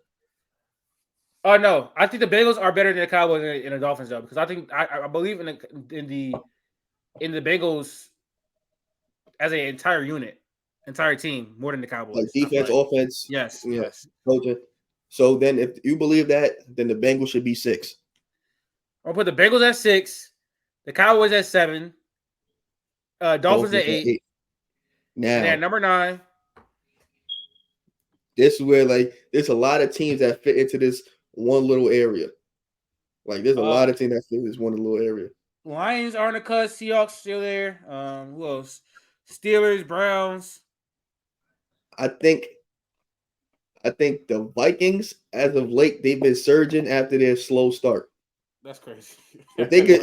Oh no, I think the Bengals are better than the Cowboys and the Dolphins though, because I think I believe in the Bengals as an entire unit, entire team more than the Like Cowboys. I feel defense, like. offense, Yes, you know, yes. coaching. So then, if you believe that, then the Bengals should be 6. I'll put the Bengals at 6, the Cowboys at 7, Dolphins at 8, and Now, then at number 9. this is where there's a lot of teams that fit into this one little area. Like there's a lot of teams that fit in this one little area. Lions are on the cusp. Seahawks still there. Who else? Steelers, Browns. I think the Vikings, as of late, they've been surging after their slow start. That's crazy. If they could,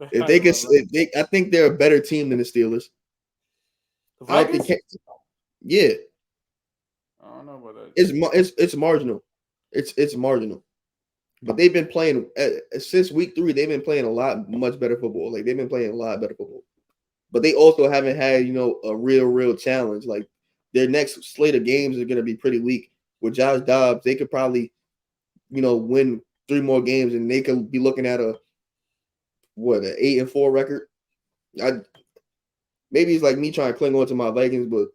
I think they're a better team than the Steelers. The Vikings? Yeah. I don't know about that. It's marginal. It's marginal. But they've been playing since week 3. They've been playing much better football. Like they've been playing a lot better football. But they also haven't had a real challenge. Like their next slate of games are going to be pretty weak. With Josh Dobbs, they could probably win 3 more games, and they could be looking at an 8-4 record. Maybe it's like me trying to cling on to my Vikings, but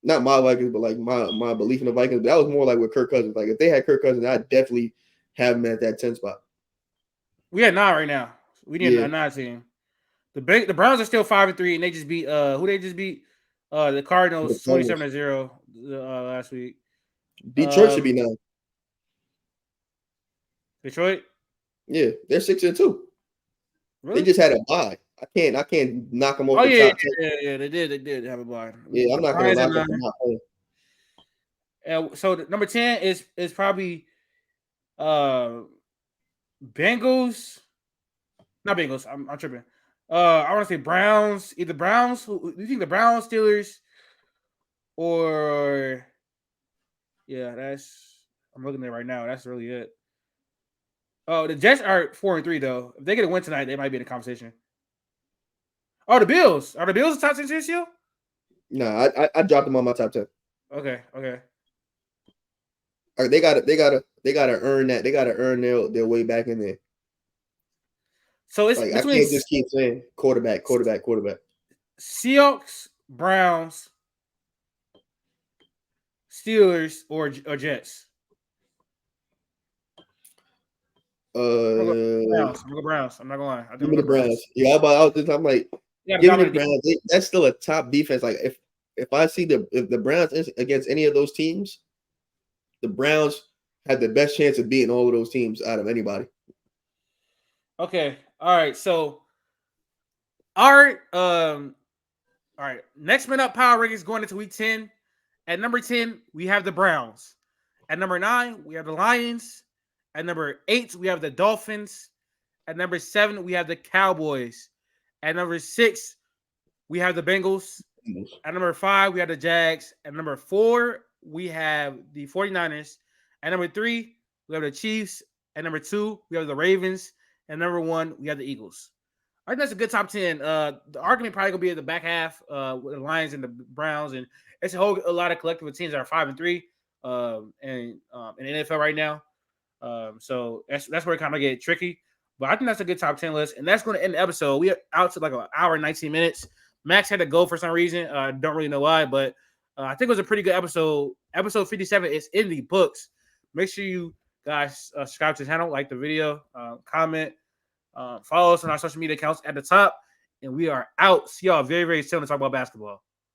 not my Vikings, but like my belief in the Vikings. But that was more like with Kirk Cousins. Like if they had Kirk Cousins, I'd definitely have them at that 10 spot. We at 9 right now. We need a 9 team. The Browns are still 5-3, and they just beat who they just beat the Cardinals 27-0 last week. Detroit should be 9. Detroit? Yeah, they're 6-2. Really? They just had a bye. I can't knock them off the top 10. Yeah, they did have a bye. Yeah, I'm not going to knock them from not playing. So number 10 is probably Bengals. Not Bengals. I'm tripping. I want to say Browns. Either Browns. Do you think the Browns, Steelers, or I'm looking at it right now. That's really it. Oh, the Jets are 4-3 though. If they get a win tonight, they might be in the conversation. Oh, the Bills. Are the Bills the top 10 this year? No, I dropped them on my top 10. Okay. They gotta earn that. They gotta earn their way back in there. So it's like, I can't just keep saying quarterback. Seahawks, Browns, Steelers, or Jets. I'm gonna go Browns. I'm not gonna lie. Give me the Browns. Yeah, I'm like, give me the Browns. That's still a top defense. Like if I see if the Browns against any of those teams, the Browns have the best chance of beating all of those teams out of anybody. Okay. All right. So, all right. Next man up power rankings going into week 10. At number 10, we have the Browns. At number 9, we have the Lions. At number 8, we have the Dolphins. At number 7, we have the Cowboys. At number 6, we have the Bengals. At number 5, we have the Jags. At number 4, we have the 49ers. At number 3, we have the Chiefs. At number 2, we have the Ravens. And number 1, we have the Eagles. I think that's a good top 10. The argument probably gonna be at the back half with the Lions and the Browns, and it's a lot of collective teams that are 5-3 in the NFL right now. So that's where it kind of get tricky. But I think that's a good top 10 list, and that's going to end the episode. We are out to like an hour and 19 minutes. Max had to go for some reason. Don't really know why, but I think it was a pretty good episode. Episode 57 is in the books. Make sure you guys subscribe to the channel, like the video, comment, follow us on our social media accounts at the top, and we are out. See y'all very, very soon to talk about basketball.